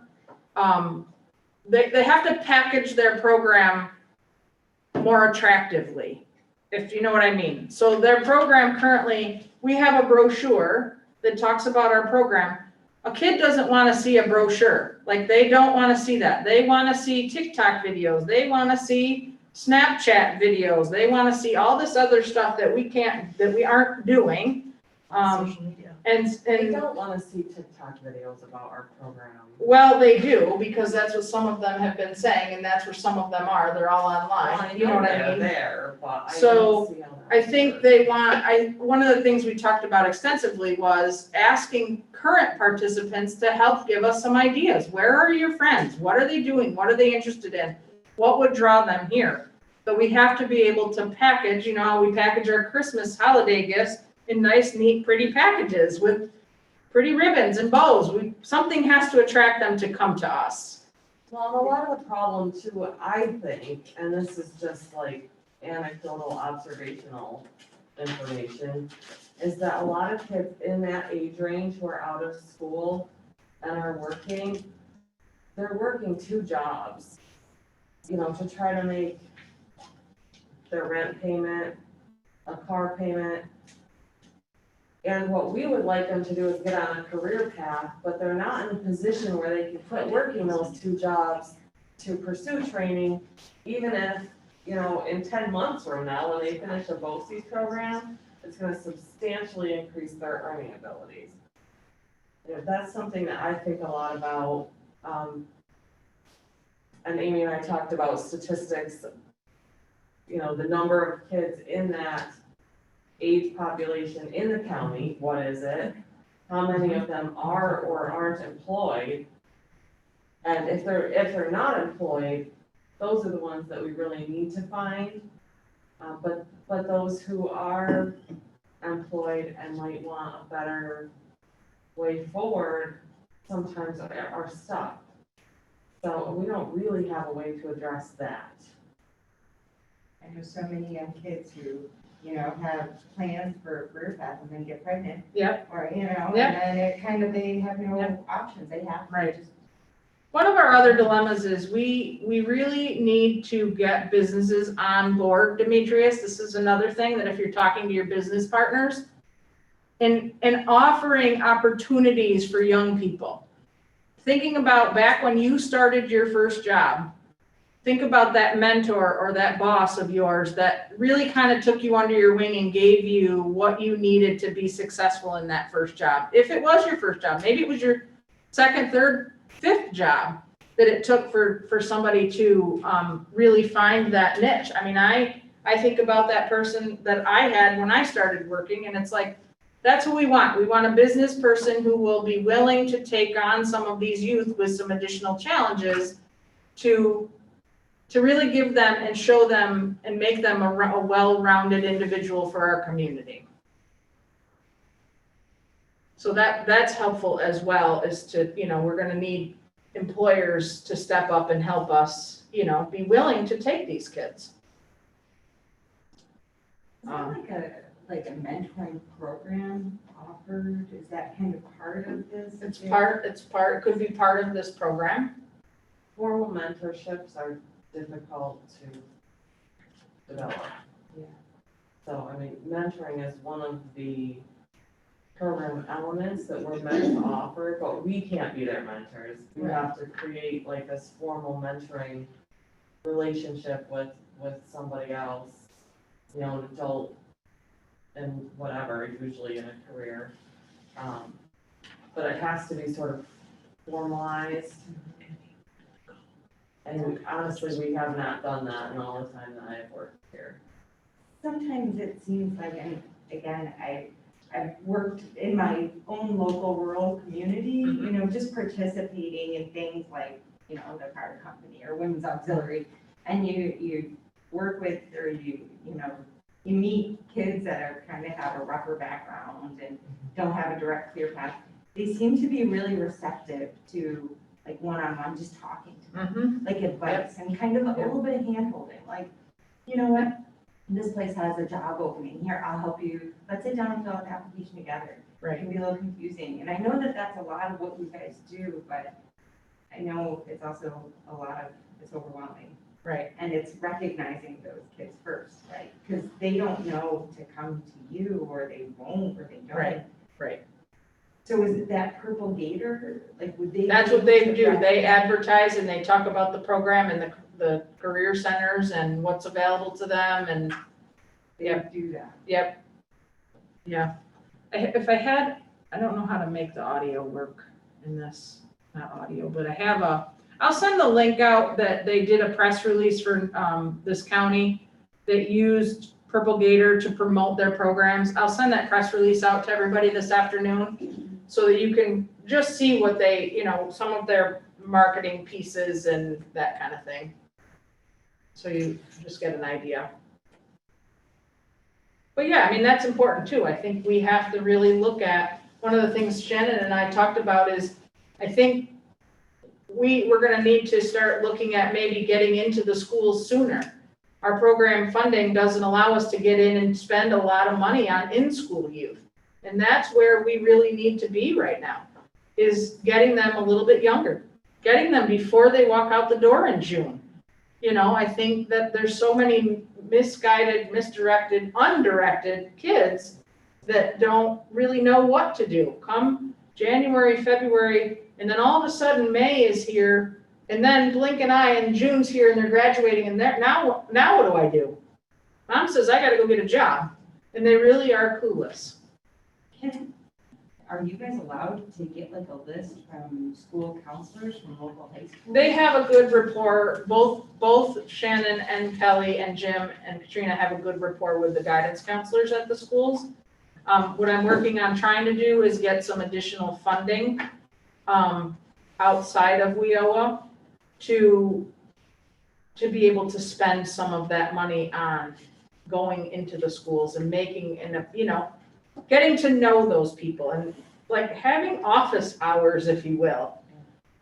they have to package their program more attractively, if you know what I mean. So their program currently, we have a brochure that talks about our program. A kid doesn't want to see a brochure. Like, they don't want to see that. They want to see TikTok videos. They want to see Snapchat videos. They want to see all this other stuff that we aren't doing. Social media. And They don't want to see TikTok videos about our program. well, they do, because that's what some of them have been saying, and that's where some of them are. They're all online. You know what I mean? There, but I So, don't see how that I think works. one of the things we talked about extensively was asking current participants to help give us some ideas. Where are your friends? What are they doing? What are they interested in? What would draw them here? But we have to be able to package, you know, how we package our Christmas holiday gifts in nice, neat, pretty packages with pretty ribbons and bows. Something has to attract them to come to us. Well, and a lot of the problem too, I think, and this is just like anecdotal observational information, is that a lot of kids in that age range who are out of school and are working, they're working 2 jobs, you know, to try to make their rent payment, a car payment. And what we would like them to do is get on a career path, but they're not in a position where they can quit working those 2 jobs to pursue training, even if, you know, in 10 months from now, when they finish a BOCES program, it's gonna substantially increase their earning abilities. You know, that's something that I think a lot about, and Amy and I talked about statistics, you know, the number of kids in that age population in the county, what is it? How many of them are or aren't employed? And if they're not employed, those are the ones that we really need to find. But those who are employed and might want a better way forward sometimes are stuck. So we don't really have a way to address that. I know so many young kids who, you know, have plans for a career path and then get pregnant. Yep. Or, you know, Yep. and then it kind of, they have no Yep. options. They have to Right. just. One of our other dilemmas is we really need to get businesses on board, Demetrius. This is another thing that if you're talking to your business partners and offering opportunities for young people. Thinking about back when you started your first job, think about that mentor or that boss of yours that really kind of took you under your wing and gave you what you needed to be successful in that first job. If it was your first job, maybe it was your second, third, fifth job that it took for somebody to really find that niche. I mean, I think about that person that I had when I started working, and it's like, that's who we want. We want a business person who will be willing to take on some of these youth with some additional challenges to really give them and show them and make them a well-rounded individual for our community. So that's helpful as well, as to, you know, we're gonna need employers to step up and help us, you know, be willing to take these kids. Is that like a mentoring program offered? Is that kind of part of this? It could be part of this program. Formal mentorships are difficult to develop. Yeah. So, I mean, mentoring is one of the program elements that we're meant to offer, but we can't be their mentors. We have to create like this formal mentoring relationship with somebody else, you know, an adult and whatever, usually in a career. But it has to be sort of formalized. And honestly, we have not done that in all the time that I've worked here. Sometimes it seems like, and again, I've worked in my own local rural community, you know, just participating in things like, you know, the fire company or women's auxiliary, and you work with, or you meet kids that are kind of have a rougher background and don't have a direct clear path. They seem to be really receptive to like one-on-one, just talking to them, like advice and kind of a little bit of hand-holding, like, you know what, this place has a job opening, here, I'll help you, let's sit down and fill out the application together. It can be a little confusing, and I know that that's a lot of what you guys do, but I know it's also a lot of, it's overwhelming. Right. And it's recognizing those kids first, right? Because they don't know to come to you, or they won't, or they don't. Right. So is it that Purple Gator, like would they? That's what they do. They advertise and they talk about the program and the career centers and what's available to them, and They do that. Yep. Yeah. If I had, I don't know how to make the audio work in this, not audio, but I'll send the link out that they did a press release for this county that used Purple Gator to promote their programs. I'll send that press release out to everybody this afternoon so that you can just see what they, you know, some of their marketing pieces and that kind of thing. So you just get an idea. But yeah, I mean, that's important too. I think we have to really look at, one of the things Shannon and I talked about is, I think we're gonna need to start looking at maybe getting into the schools sooner. Our program funding doesn't allow us to get in and spend a lot of money on in-school youth. And that's where we really need to be right now, is getting them a little bit younger, getting them before they walk out the door in June. You know, I think that there's so many misguided, misdirected, undirected kids that don't really know what to do. Come January, February, and then all of a sudden May is here, and then blink an eye and June's here and they're graduating, and now what do I do? Mom says, I gotta go get a job. And they really are clueless. Are you guys allowed to get like a list from school counselors from local high schools? They have a good rapport, both Shannon and Kelly and Jim and Katrina have a good rapport with the guidance counselors at the schools. What I'm working on trying to do is get some additional funding outside of WIOA to be able to spend some of that money on going into the schools and making, and you know, getting to know those people and like having office hours, if you will.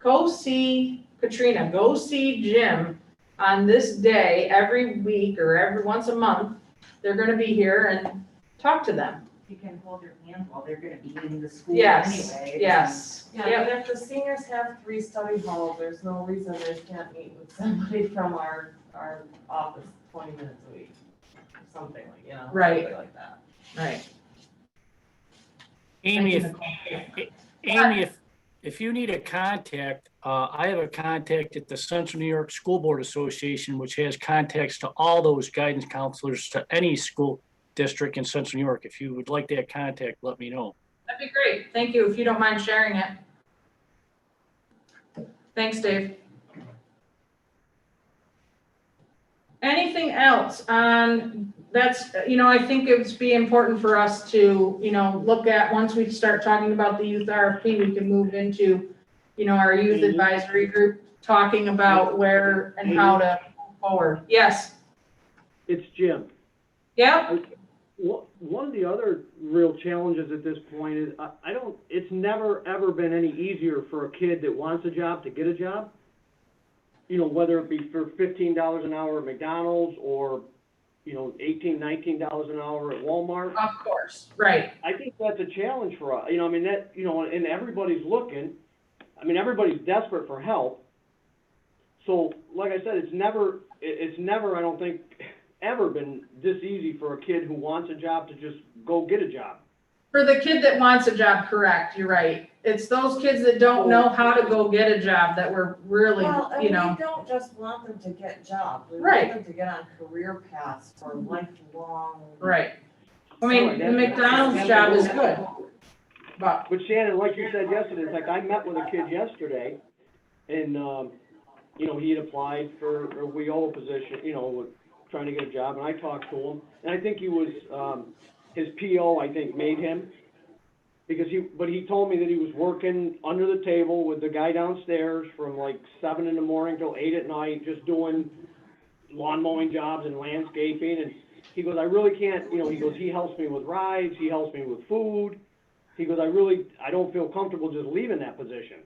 Go see Katrina, go see Jim on this day every week or every once a month. They're gonna be here and talk to them. You can hold their hand while they're gonna be in the school Yes, anyway. yes. Yeah, Yep. and if the seniors have 3 study halls, there's no reason they can't meet with somebody from our office 20 minutes a week. Something like, you know, Right. something like that. Right. Amy, if you need a contact, I have a contact at the Central New York School Board Association, which has contacts to all those guidance counselors to any school district in Central New York. If you would like that contact, let me know. That'd be great. Thank you, if you don't mind sharing it. Thanks, Dave. Anything else on, that's, I think it would be important for us to, look at, once we start talking about the youth RFP, we can move into, our youth advisory group, talking about where and how to move forward. Yes. It's Jim. Yeah. One of the other real challenges at this point is, it's never, ever been any easier for a kid that wants a job to get a job. Whether it be for $15 an hour at McDonald's or, $18, $19 an hour at Walmart. Of course, right. I think that's a challenge for us, and everybody's looking, everybody's desperate for help. So, like I said, it's never, I don't think, ever been this easy for a kid who wants a job to just go get a job. For the kid that wants a job, correct, you're right. It's those kids that don't know how to go get a job that we're really, Well, and we don't just want them to get jobs. We Right. want them to get on career paths for lifelong. right. I mean, the McDonald's job is good, but But Shannon, like you said yesterday, it's like I met with a kid yesterday, and, he had applied for a WIOA position, trying to get a job, and I talked to him, and I think he was, his PO, I think, made him, because he told me that he was working under the table with the guy downstairs from like 7 in the morning till 8 at night, just doing lawn mowing jobs and landscaping, and he goes, I really can't, he goes, he helps me with rides, he helps me with food, he goes, I don't feel comfortable just leaving that position.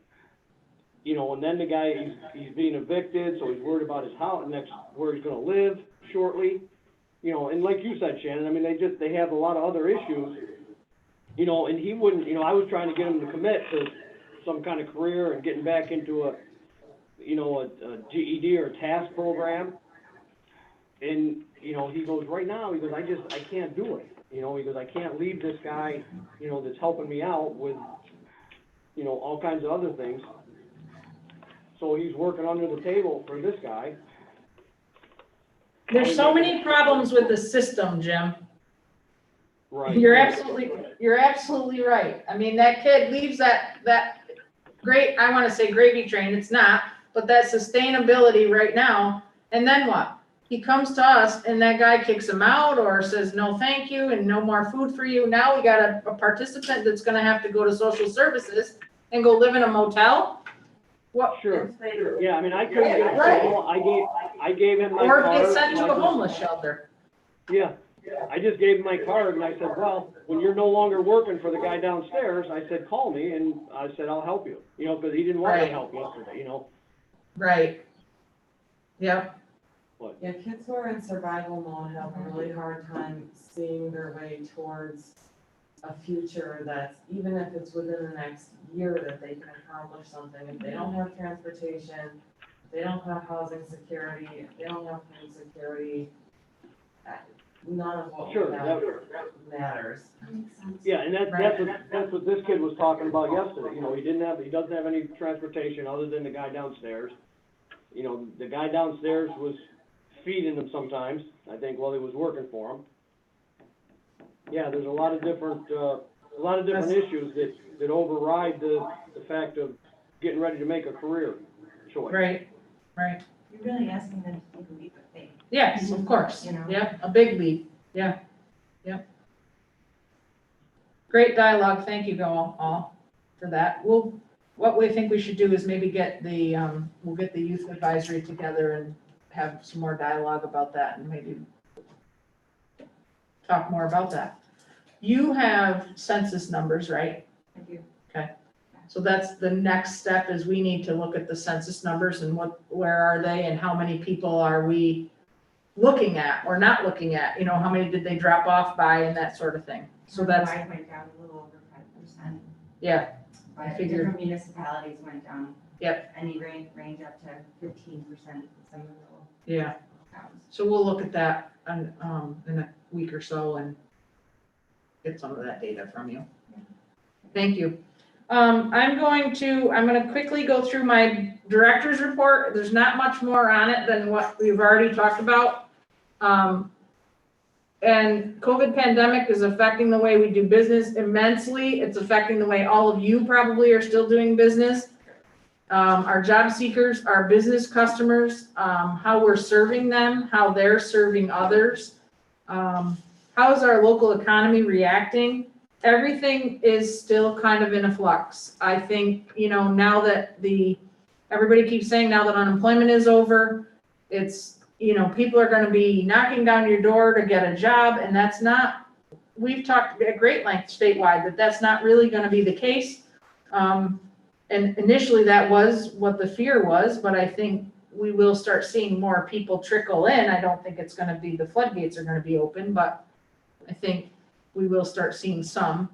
And then the guy, he's being evicted, so he's worried about his house, where he's gonna live shortly. And like you said, Shannon, they have a lot of other issues, and he wouldn't, I was trying to get him to commit to some kind of career and getting back into a GED or a TASK program. And, he goes, right now, he goes, I can't do it. He goes, I can't leave this guy, that's helping me out with, all kinds of other things. So he's working under the table for this guy. there's so many problems with the system, Jim. Right. You're absolutely right. That kid leaves that great, I want to say gravy train, it's not, but that sustainability right now, and then what? He comes to us and that guy kicks him out or says, no, thank you, and no more food for you. Now we got a participant that's gonna have to go to social services and go live in a motel? What? Sure. Yeah, I couldn't get a Right. call. I gave him my Or card. get sent and to I a just- homeless shelter. Yeah, I just gave him my card and I said, well, when you're no longer working for the guy downstairs, I said, call me, and I said, I'll help you, because he didn't want Right. to help yesterday, Right. Yep. Yeah, kids who are in survival mode have a really hard time seeing their way towards a future that's, even if it's within the next year, that they can accomplish something. If they don't have transportation, if they don't have housing security, if they don't have food security, none of what we Sure, have matters. That makes sense. Yeah, and that's what this kid was talking about yesterday, he doesn't have any transportation other than the guy downstairs. The guy downstairs was feeding him sometimes, I think, while he was working for him. Yeah, there's a lot of different issues that override the fact of getting ready to make a career choice. Right. You're really asking them to take a leap of faith. Yes, of course. You know? Yep, a big leap. Yeah. Yep. Great dialogue. Thank you all for that. What we think we should do is maybe get we'll get the youth advisory together and have some more dialogue about that and maybe talk more about that. You have census numbers, right? I do. Okay. So that's the next step, is we need to look at the census numbers and where are they and how many people are we looking at or not looking at? How many did they drop off by and that sort of thing. So that's, Mine went down a little over 5%. yeah, But figured. different municipalities went down. Yep. Any range up to 15% in some of the Yeah. towns. So we'll look at that in a week or so and get some of that data from you. Thank you. I'm gonna quickly go through my director's report. There's not much more on it than what we've already talked about. And COVID pandemic is affecting the way we do business immensely. It's affecting the way all of you probably are still doing business. Our job seekers, our business customers, how we're serving them, how they're serving others. How is our local economy reacting? Everything is still kind of in a flux. I think, now that everybody keeps saying now that unemployment is over, it's, people are gonna be knocking down your door to get a job, and that's not, we've talked at great length statewide that that's not really gonna be the case. And initially that was what the fear was, but I think we will start seeing more people trickle in. I don't think it's gonna be, the floodgates are gonna be open, but I think we will start seeing some.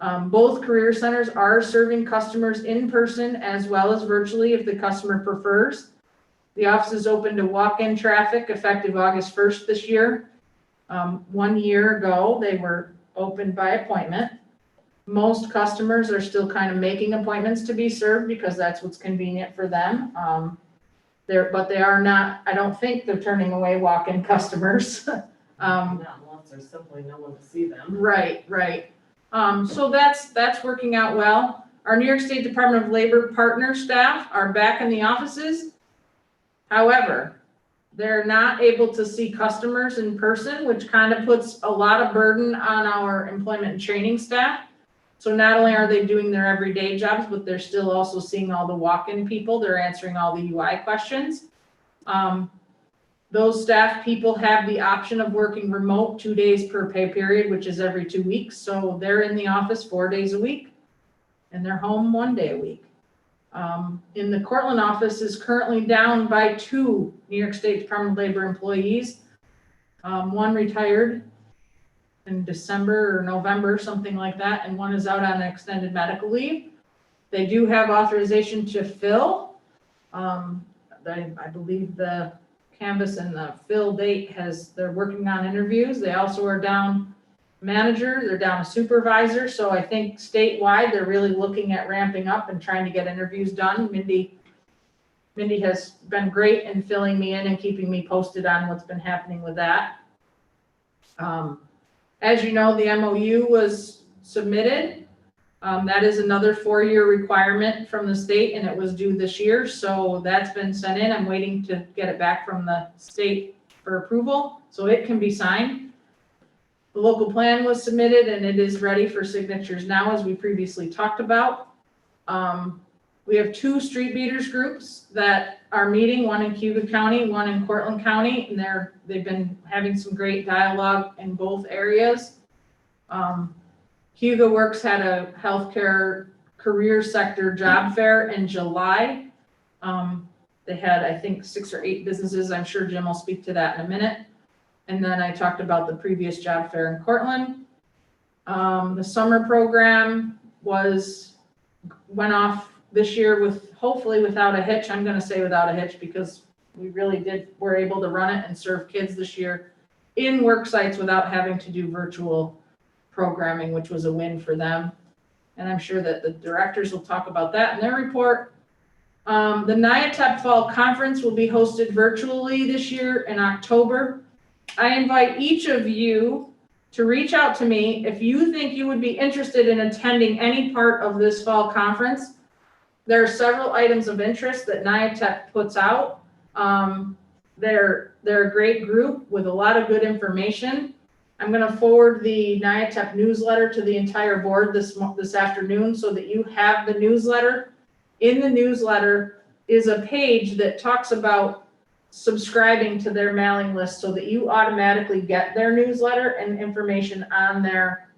Both career centers are serving customers in person as well as virtually if the customer prefers. The office is open to walk-in traffic effective August 1st this year. 1 year ago, they were open by appointment. Most customers are still kind of making appointments to be served because that's what's convenient for them. But they are not, I don't think they're turning away walk-in customers. Not unless there's simply no one to see them. Right. So that's working out well. Our New York State Department of Labor partner staff are back in the offices. However, they're not able to see customers in person, which kind of puts a lot of burden on our employment and training staff. So not only are they doing their everyday jobs, but they're still also seeing all the walk-in people. They're answering all the UI questions. Those staff people have the option of working remote 2 days per pay period, which is every 2 weeks. So they're in the office 4 days a week and they're home 1 day a week. In the Cortland office is currently down by 2 New York State Department of Labor employees. One retired in December or November, something like that, and one is out on extended medical leave. They do have authorization to fill. I believe the canvas and the fill date they're working on interviews. They also are down manager, they're down a supervisor. So I think statewide, they're really looking at ramping up and trying to get interviews done. Mindy has been great in filling me in and keeping me posted on what's been happening with that. As you know, the MOU was submitted. That is another 4-year requirement from the state and it was due this year. So that's been sent in. I'm waiting to get it back from the state for approval so it can be signed. The local plan was submitted and it is ready for signatures now, as we previously talked about. We have 2 street beaters groups that are meeting, one in Cayuga County, one in Cortland County, and they've been having some great dialogue in both areas. Cayuga Works had a healthcare career sector job fair in July. They had, I think, 6 or 8 businesses. I'm sure Jim will speak to that in a minute. And then I talked about the previous job fair in Cortland. The summer program went off this year hopefully without a hitch. I'm going to say without a hitch because we really were able to run it and serve kids this year in work sites without having to do virtual programming, which was a win for them. And I'm sure that the directors will talk about that in their report. The NIATEP Fall Conference will be hosted virtually this year in October. I invite each of you to reach out to me if you think you would be interested in attending any part of this fall conference. There are several items of interest that NIATEP puts out. They're a great group with a lot of good information. I'm going to forward the NIATEP newsletter to the entire board this afternoon so that you have the newsletter. In the newsletter is a page that talks about subscribing to their mailing list so that you automatically get their newsletter and information on their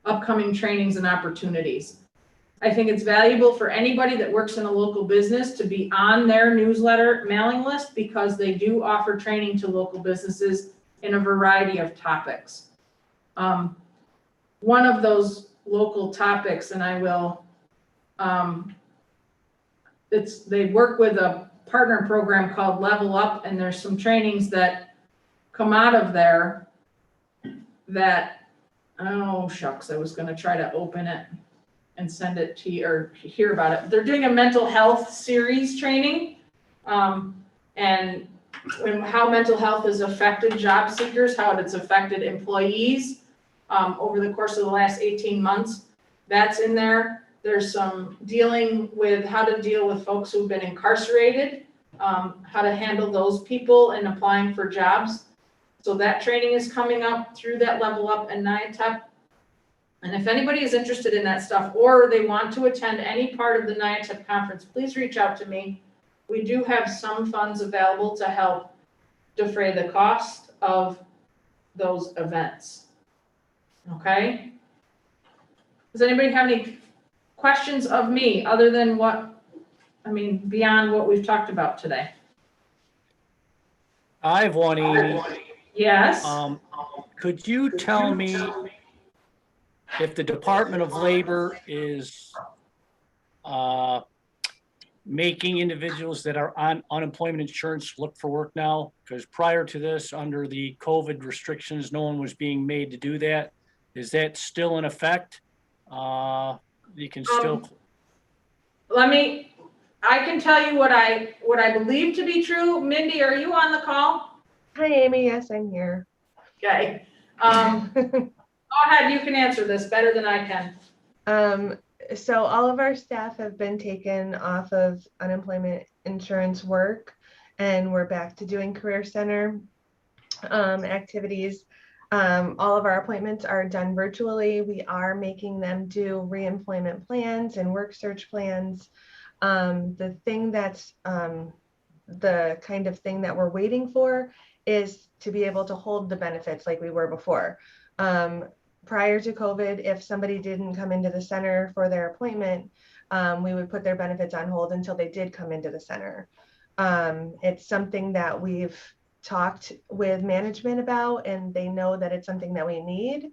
upcoming trainings and opportunities. I think it's valuable for anybody that works in a local business to be on their newsletter mailing list because they do offer training to local businesses in a variety of topics. One of those local topics, and I will, they work with a partner program called Level Up, and there's some trainings that come out of there that, oh shucks, I was going to try to open it. and send it to you or hear about it. They're doing a mental health series training, and how mental health has affected job seekers, how it's affected employees over the course of the last 18 months. That's in there. There's some dealing with how to deal with folks who've been incarcerated, how to handle those people in applying for jobs. So that training is coming up through that Level Up and NIATEP. And if anybody is interested in that stuff, or they want to attend any part of the NIATEP conference, please reach out to me. We do have some funds available to help defray the cost of those events. Okay? Does anybody have any questions of me other than beyond what we've talked about today? I have one, Amy. Yes. Could you tell me if the Department of Labor is making individuals that are on unemployment insurance look for work now? Because prior to this, under the COVID restrictions, no one was being made to do that. Is that still in effect? You can still. I can tell you what I believe to be true. Mindy, are you on the call? Hi, Amy. Yes, I'm here. Okay. Go ahead. You can answer this better than I can. So all of our staff have been taken off of unemployment insurance work, and we're back to doing career center activities. All of our appointments are done virtually. We are making them do reemployment plans and work search plans. The thing that's the kind of thing that we're waiting for is to be able to hold the benefits like we were before. Prior to COVID, if somebody didn't come into the center for their appointment, we would put their benefits on hold until they did come into the center. It's something that we've talked with management about, and they know that it's something that we need.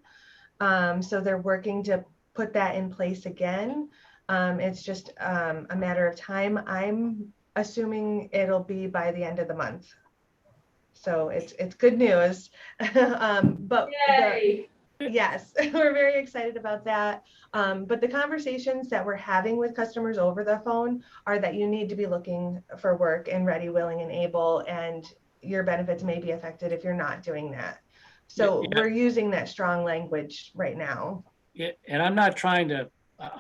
So they're working to put that in place again. It's just a matter of time. I'm assuming it'll be by the end of the month. So it's good news. But yes, we're very excited about that. But the conversations that we're having with customers over the phone are that you need to be looking for work and ready, willing, and able, and your benefits may be affected if you're not doing that. So we're using that strong language right now. Yeah, and I'm not trying to,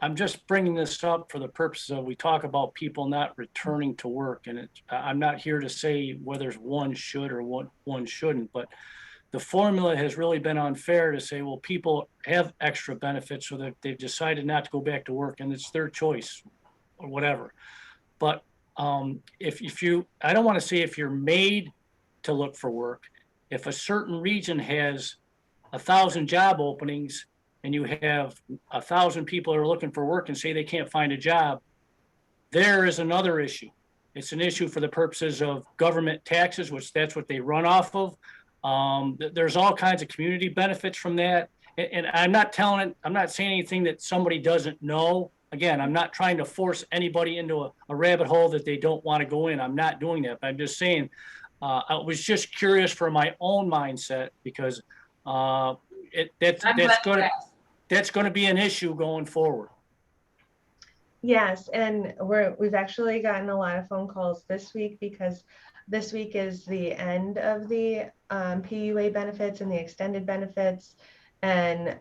I'm just bringing this up for the purpose of, we talk about people not returning to work, and I'm not here to say whether one should or one shouldn't, but the formula has really been unfair to say, well, people have extra benefits, so that they've decided not to go back to work, and it's their choice or whatever. But if you, I don't want to say if you're made to look for work, if a certain region has 1,000 job openings and you have 1,000 people that are looking for work and say they can't find a job, there is another issue. It's an issue for the purposes of government taxes, which that's what they run off of. There's all kinds of community benefits from that. And I'm not saying anything that somebody doesn't know. Again, I'm not trying to force anybody into a rabbit hole that they don't want to go in. I'm not doing that. But I'm just saying, I was just curious for my own mindset, because that's going to be an issue going forward. Yes, and we've actually gotten a lot of phone calls this week, because this week is the end of the PUA benefits and the extended benefits, and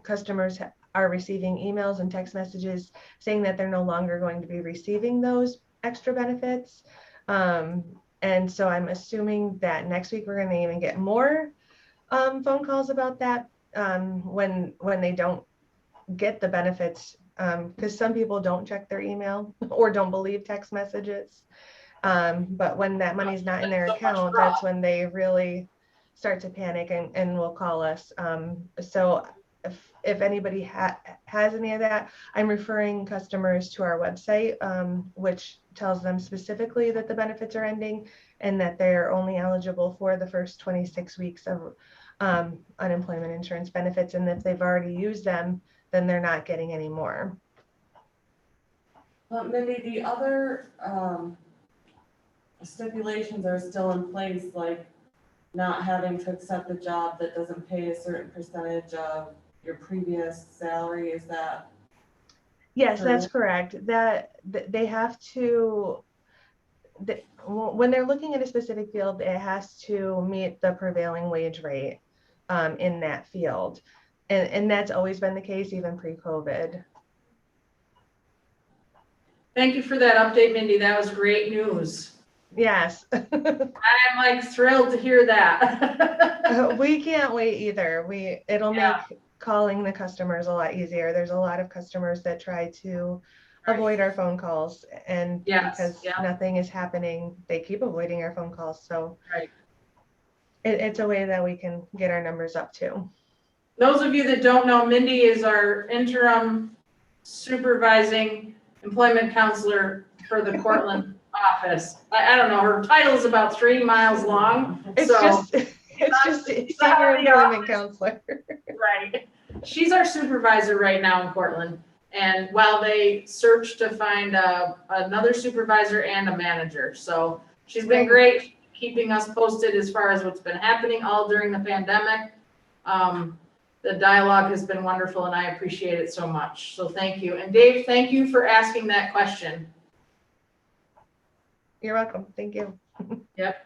customers are receiving emails and text messages saying that they're no longer going to be receiving those extra benefits. And so I'm assuming that next week we're going to even get more phone calls about that when they don't get the benefits, because some people don't check their email or don't believe text messages. But when that money's not in their account, that's when they really start to panic and will call us. So if anybody has any of that, I'm referring customers to our website, which tells them specifically that the benefits are ending and that they're only eligible for the first 26 weeks of unemployment insurance benefits. And if they've already used them, then they're not getting any more. But Mindy, the other stipulations are still in place, like not having to accept a job that doesn't pay a certain percentage of your previous salary. Is that Yes, Or- that's correct. They have to, when they're looking at a specific field, it has to meet the prevailing wage rate in that field. And that's always been the case, even pre-COVID. Thank you for that update, Mindy. That was great news. Yes. I'm like thrilled to hear that. We can't wait either. It'll make calling the customers a lot easier. There's a lot of customers that try to avoid our phone calls, and because nothing is happening, they keep avoiding our phone calls. So it's a way that we can get our numbers up too. Those of you that don't know, Mindy is our interim supervising employment counselor for the Cortland office. I don't know, her title is about 3 miles long. It's just senior employment counselor. Right. She's our supervisor right now in Cortland. And while they search to find another supervisor and a manager. So she's been great keeping us posted as far as what's been happening all during the pandemic. The dialogue has been wonderful and I appreciate it so much. So thank you. And Dave, thank you for asking that question. You're welcome. Thank you. Yep.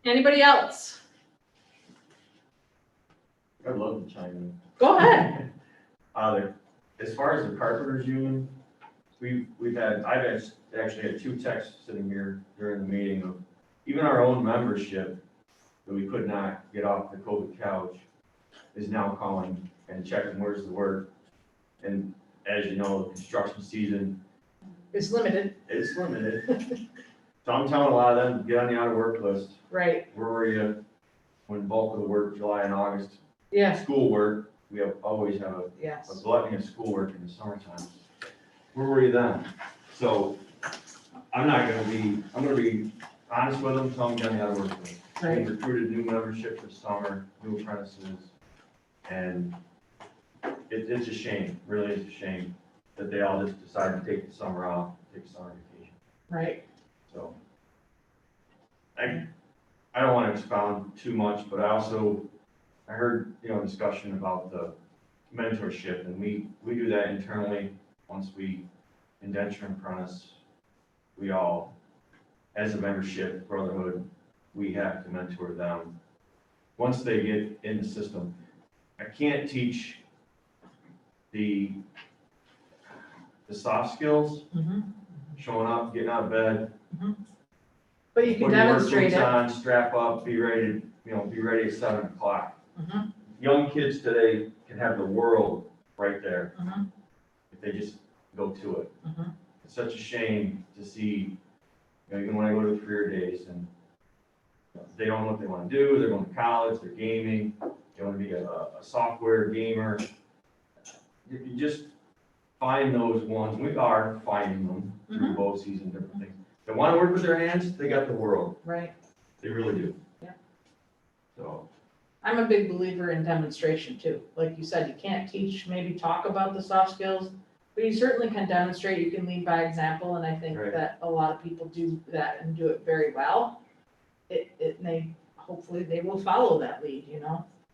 Anybody else? I'd love to chime in. Go ahead. As far as the carpenters union, I've actually had 2 texts sitting here during the meeting of even our own membership that we could not get off the COVID couch is now calling and checking where's the work. And as you know, the construction season It's limited. It's limited. So I'm telling a lot of them, get on the out of work list. Right. Where were you when bulk of the work, July and August? Yeah. School work, we always have a gluttony of schoolwork in the summertime. Where were you then? So I'm gonna be honest with them, tell them get on the out of work list. Right. We recruited new membership this summer, new apprentices, and it's a shame, really is a shame that they all just decided to take the summer off, take a summer vacation. Right. So I don't want to expound too much, but I heard, discussion about the mentorship, and we do that internally. Once we indenture an apprentice, we all, as a membership brotherhood, we have to mentor them. Once they get in the system, I can't teach the soft skills, showing up, getting out of bed. But you can put your work demonstrate boots it. on, strap up, be ready at 7 o'clock. Young kids today can have the world right there if they just go to it. It's such a shame to see, even when I go to the career days and they don't know what they want to do, they're going to college, they're gaming, they want to be a software gamer. You just find those ones, we are finding them through both seasons, different things. They want to work with their hands, they got the world. Right. They really do. Yeah. So. I'm a big believer in demonstration too. Like you said, you can't teach, maybe talk about the soft skills, but you certainly can demonstrate, you can lead by example, and I think that a lot of people do that and do it very well. Hopefully they will follow that lead,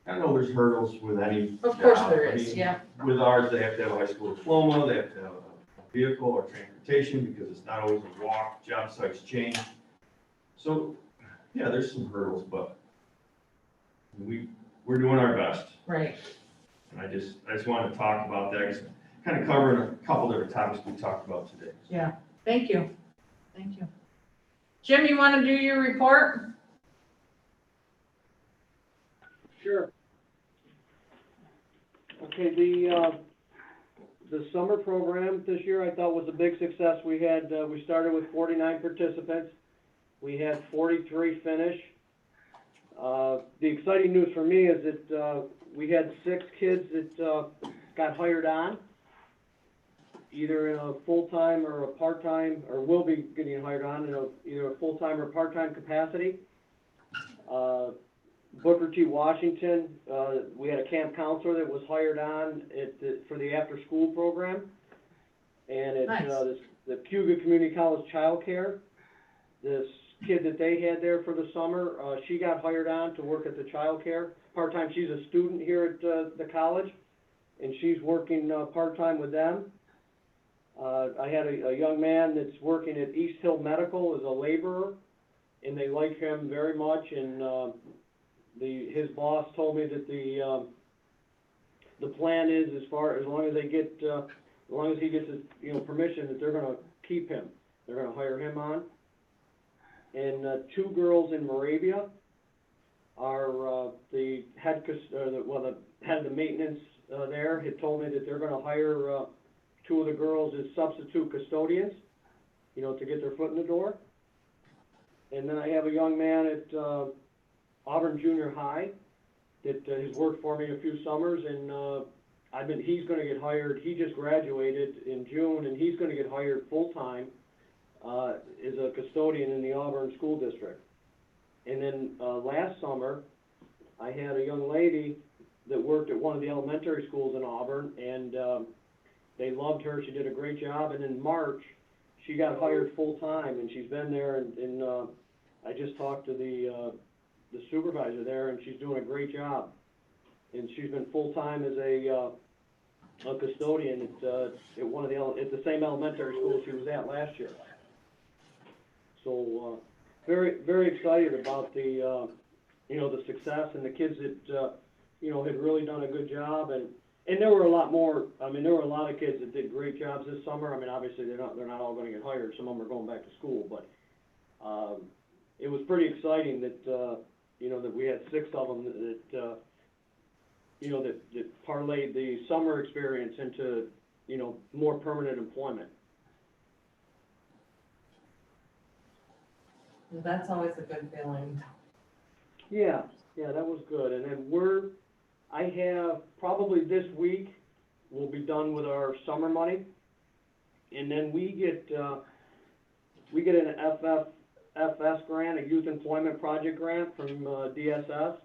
I know there's hurdles with any. Of course job. there is, yeah. With ours, they have to have a high school diploma, they have to have a vehicle or transportation, because it's not always a walk, job sites change. So, yeah, there's some hurdles, but we're doing our best. Right. And I just wanted to talk about that, because kind of covering a couple different topics we talked about today. Yeah, thank you. Thank you. Jim, you want to do your report? Sure. Okay, the summer program this year I thought was a big success. We started with 49 participants. We had 43 finish. The exciting news for me is that we had 6 kids that got hired on, either in a full-time or a part-time, or will be getting hired on in either a full-time or part-time capacity. Booker T. Washington, we had a camp counselor that was hired on for the after-school program. And it's the Cayuga Community College Child Care. This kid that they had there for the summer, she got hired on to work at the child care part-time. She's a student here at the college, and she's working, part-time with them. I had a young man that's working at East Hill Medical as a laborer, and they like him very much, and, his boss told me that the plan is, as long as they get, as long as he gets his, permission, that they're gonna keep him. They're gonna hire him on. And, 2 girls in Moravia are, the head, the head of the maintenance, there had told me that they're gonna hire, 2 of the girls as substitute custodians, to get their foot in the door. And then I have a young man at, Auburn Junior High that has worked for me a few summers, and he's gonna get hired, he just graduated in June, and he's gonna get hired full-time as a custodian in the Auburn School District. And then last summer, I had a young lady that worked at one of the elementary schools in Auburn, and they loved her, she did a great job, and in March, she got hired full-time, and she's been there, and I just talked to the supervisor there, and she's doing a great job. And she's been full-time as a custodian at one of at the same elementary school she was at last year. So, very, very excited about the success, and the kids that, had really done a good job, and there were a lot more, there were a lot of kids that did great jobs this summer. Obviously, they're not all gonna get hired, some of them are going back to school, but, it was pretty exciting that, that we had 6 of them that parlayed the summer experience into, more permanent employment. That's always a good feeling. Yeah, that was good. And then I have, probably this week, we'll be done with our summer money. And then we get an FS grant, a Youth Employment Project grant from DSS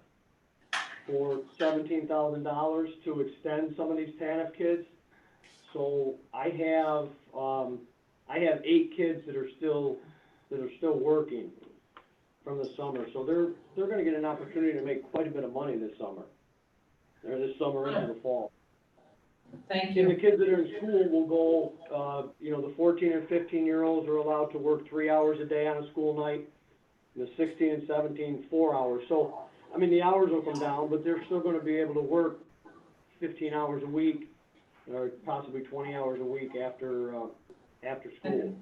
for $17,000 to extend some of these TANF kids. So I have 8 kids that are still working from the summer. So they're going to get an opportunity to make quite a bit of money this summer, or this summer into the fall. Thank And you. the kids that are in school will go, the 14 and 15-year-olds are allowed to work 3 hours a day on a school night. The 16 and 17, 4 hours. So, the hours will come down, but they're still going to be able to work 15 hours a week, or possibly 20 hours a week after school.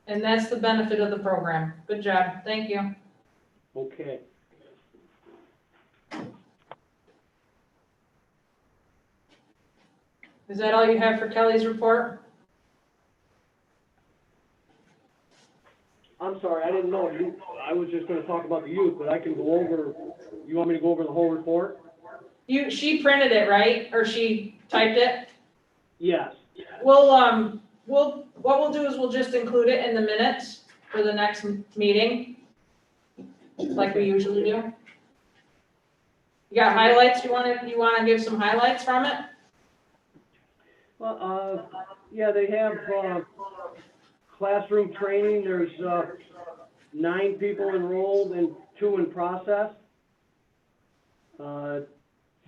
And that's the benefit of the program. Good job. Thank you. Okay. Is that all you have for Kelly's report? I'm sorry, I didn't know I was just gonna talk about the youth, but I can go over, you want me to go over the whole report? She printed it, right? Or she typed it? Yes. What we'll do is we'll just include it in the minutes for the next meeting, like we usually do. You got highlights? You wanna give some highlights from it? Well, yeah, they have, classroom training. There's, 9 people enrolled and 2 in process. 5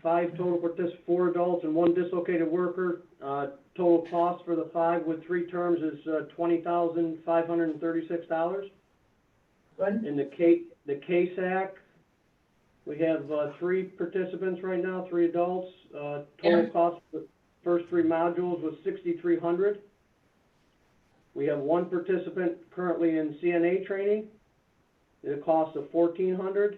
total participants, 4 adults and 1 dislocated worker. Total cost for the 5 with 3 terms is, $20,536. Good. In the KSAC, we have, 3 participants right now, 3 adults. Total cost for the first 3 modules was $6,300. We have 1 participant currently in CNA training at a cost of $1,400.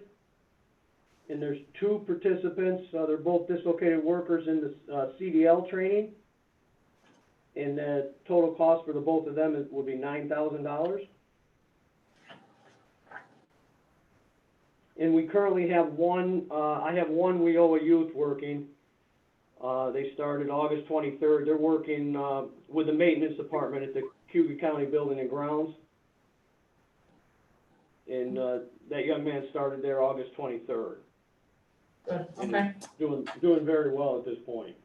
And there's 2 participants, they're both dislocated workers in the CDL training. And the total cost for the both of them would be $9,000. And we currently have 1, I have 1 WIOA youth working. They started August 23rd. They're working with the maintenance department at the Cayuga County Building and Grounds. And that young man started there August 23rd. Good, And okay, he's doing very well at this point.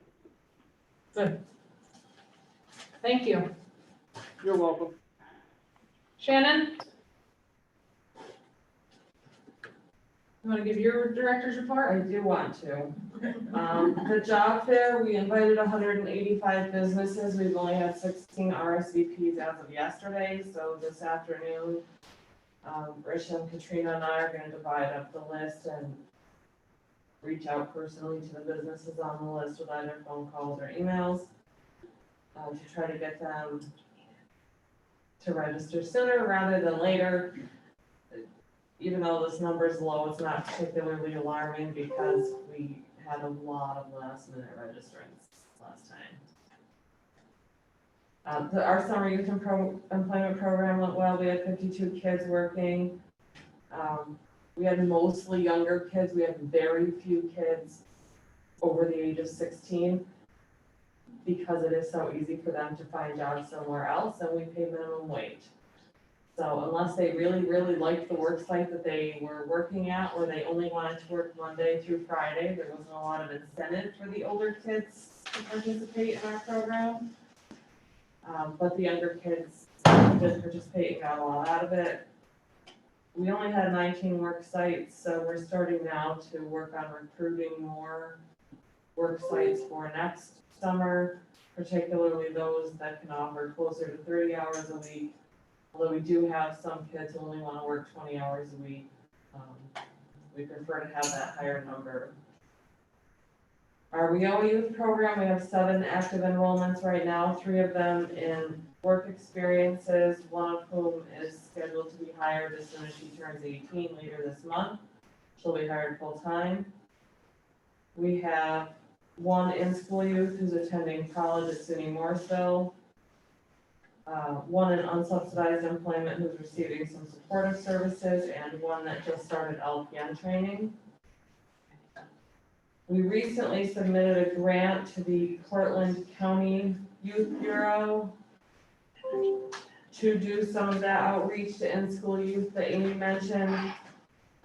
good. Thank you. You're welcome. Shannon? You wanna give your director's I report? do want to. The job fair, we invited 185 businesses. We've only had 16 RSVPs as of yesterday, so this afternoon, Rich and Katrina and I are gonna divide up the list and reach out personally to the businesses on the list with either phone calls or emails, to try to get them to register sooner rather than later. Even though this number is low, it's not particularly alarming because we had a lot of last minute registrants last time. Our summer youth employment program went well. We had 52 kids working. We had mostly younger kids. We had very few kids over the age of 16 because it is so easy for them to find jobs somewhere else, and we pay minimum wage. So unless they really, really liked the work site that they were working at, or they only wanted to work Monday through Friday, there wasn't a lot of incentive for the older kids to participate in our program. But the younger kids did participate and got a lot out of it. We only had 19 work sites, so we're starting now to work on recruiting more work sites for next summer, particularly those that can offer closer to 30 hours a week. Although we do have some kids who only want to work 20 hours a week, we prefer to have that higher number. Our WeO Youth program, we have 7 active enrollments right now, 3 of them in work experiences, one of whom is scheduled to be hired as soon as she turns 18 later this month. She'll be hired full-time. We have 1 in-school youth who's attending college at SUNY Morrisville. 1 in unsubsidized employment who's receiving some supportive services, and 1 that just started LPN training. We recently submitted a grant to the Cortland County Youth Bureau to do some of that outreach to in-school youth that Amy mentioned.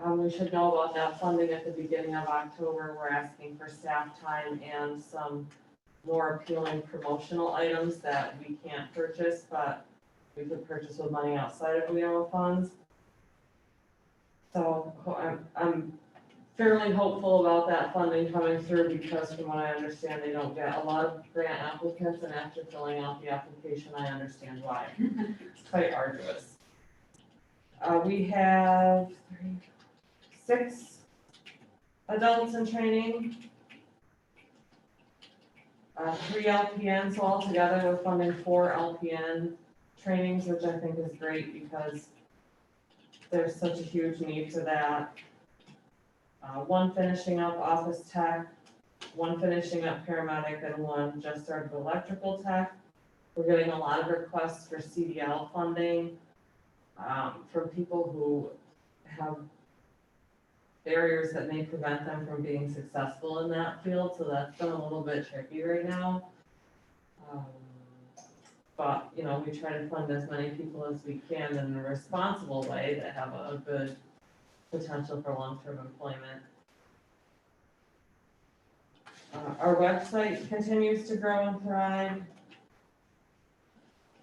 We should know about that funding at the beginning of October. We're asking for staff time and some more appealing promotional items that we can't purchase, but we could purchase with money outside of WeO funds. So I'm fairly hopeful about that funding coming through because from what I understand, they don't get a lot of grant applicants, and after filling out the application, I understand why. It's quite arduous. We have 6 adults in training. 3 LPNs, so altogether we're funding 4 LPN trainings, which I think is great because there's such a huge need for that. 1 finishing up office tech, 1 finishing up paramedic, and 1 just started electrical tech. We're getting a lot of requests for CDL funding from people who have barriers that may prevent them from being successful in that field, so that's been a little bit tricky right now. But, you know, we try to fund as many people as we can in a responsible way that have a good potential for long-term employment. Our website continues to grow and thrive.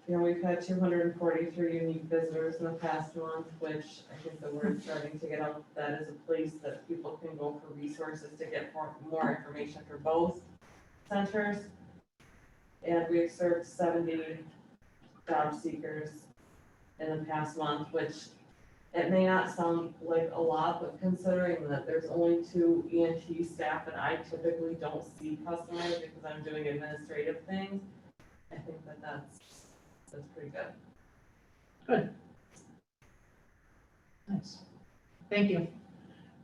You know, we've had 243 unique visitors in the past month, which I think the word's starting to get out. That is a place that people can go for resources to get more information for both centers. And we've served 70 job seekers in the past month, which it may not sound like a lot, but considering that there's only 2 ENT staff and I typically don't see customers because I'm doing administrative things, I think that that's pretty good. Good. Nice. Thank you.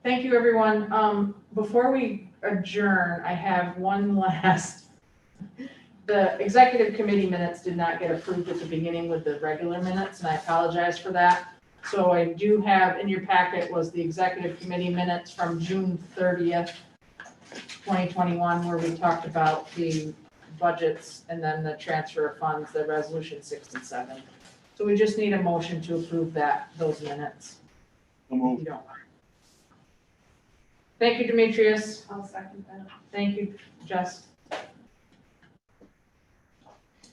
Thank you, everyone. Before we adjourn, I have one last. The executive committee minutes did not get approved at the beginning with the regular minutes, and I apologize for that. So I do have in your packet was the executive committee minutes from June 30th, 2021, where we talked about the budgets and then the transfer of funds, the resolution 6 and 7. So we just need a motion to approve those minutes. If you don't mind. Thank you, Demetrius. I'll second that. Thank you, Jess.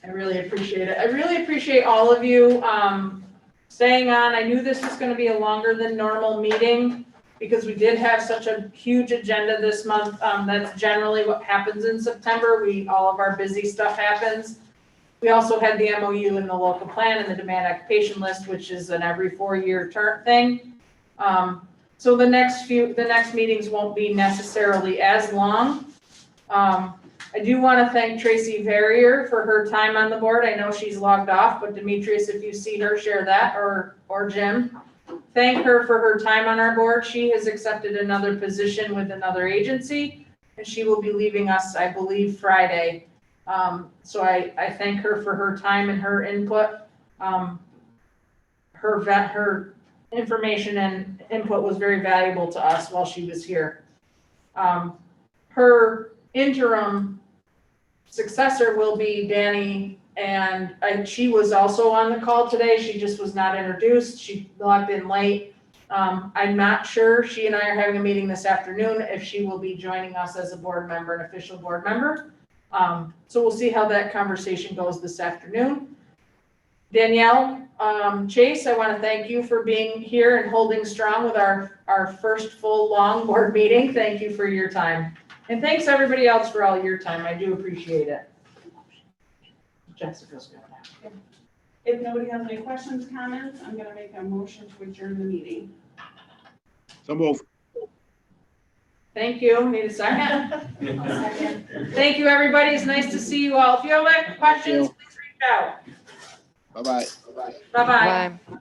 I really appreciate it. I really appreciate all of you staying on. I knew this was going to be a longer than normal meeting, because we did have such a huge agenda this month. That's generally what happens in September. All of our busy stuff happens. We also had the MOU and the local plan and the demand occupation list, which is an every 4-year term thing. So the next meetings won't be necessarily as long. I do want to thank Tracy Verrier for her time on the board. I know she's logged off, but Demetrius, if you see her, share that, or Jim. Thank her for her time on our board. She has accepted another position with another agency, and she will be leaving us, I believe, Friday. So I thank her for her time and her input. Her information and input was very valuable to us while she was here. Her interim successor will be Danny, and she was also on the call today. She just was not introduced. She logged in late. I'm not sure. She and I are having a meeting this afternoon if she will be joining us as a board member, an official board member. So we'll see how that conversation goes this afternoon. Danielle, Chase, I want to thank you for being here and holding strong with our first full long board meeting. Thank you for your time. And thanks everybody else for all your time. I do appreciate it. Jessica's good now. If nobody has any questions, comments, I'm gonna make a motion to adjourn the meeting. So move. Thank you. Need a second? Thank you, everybody. It's nice to see you all. If you have any questions, please reach out. Bye-bye. Bye-bye. Bye.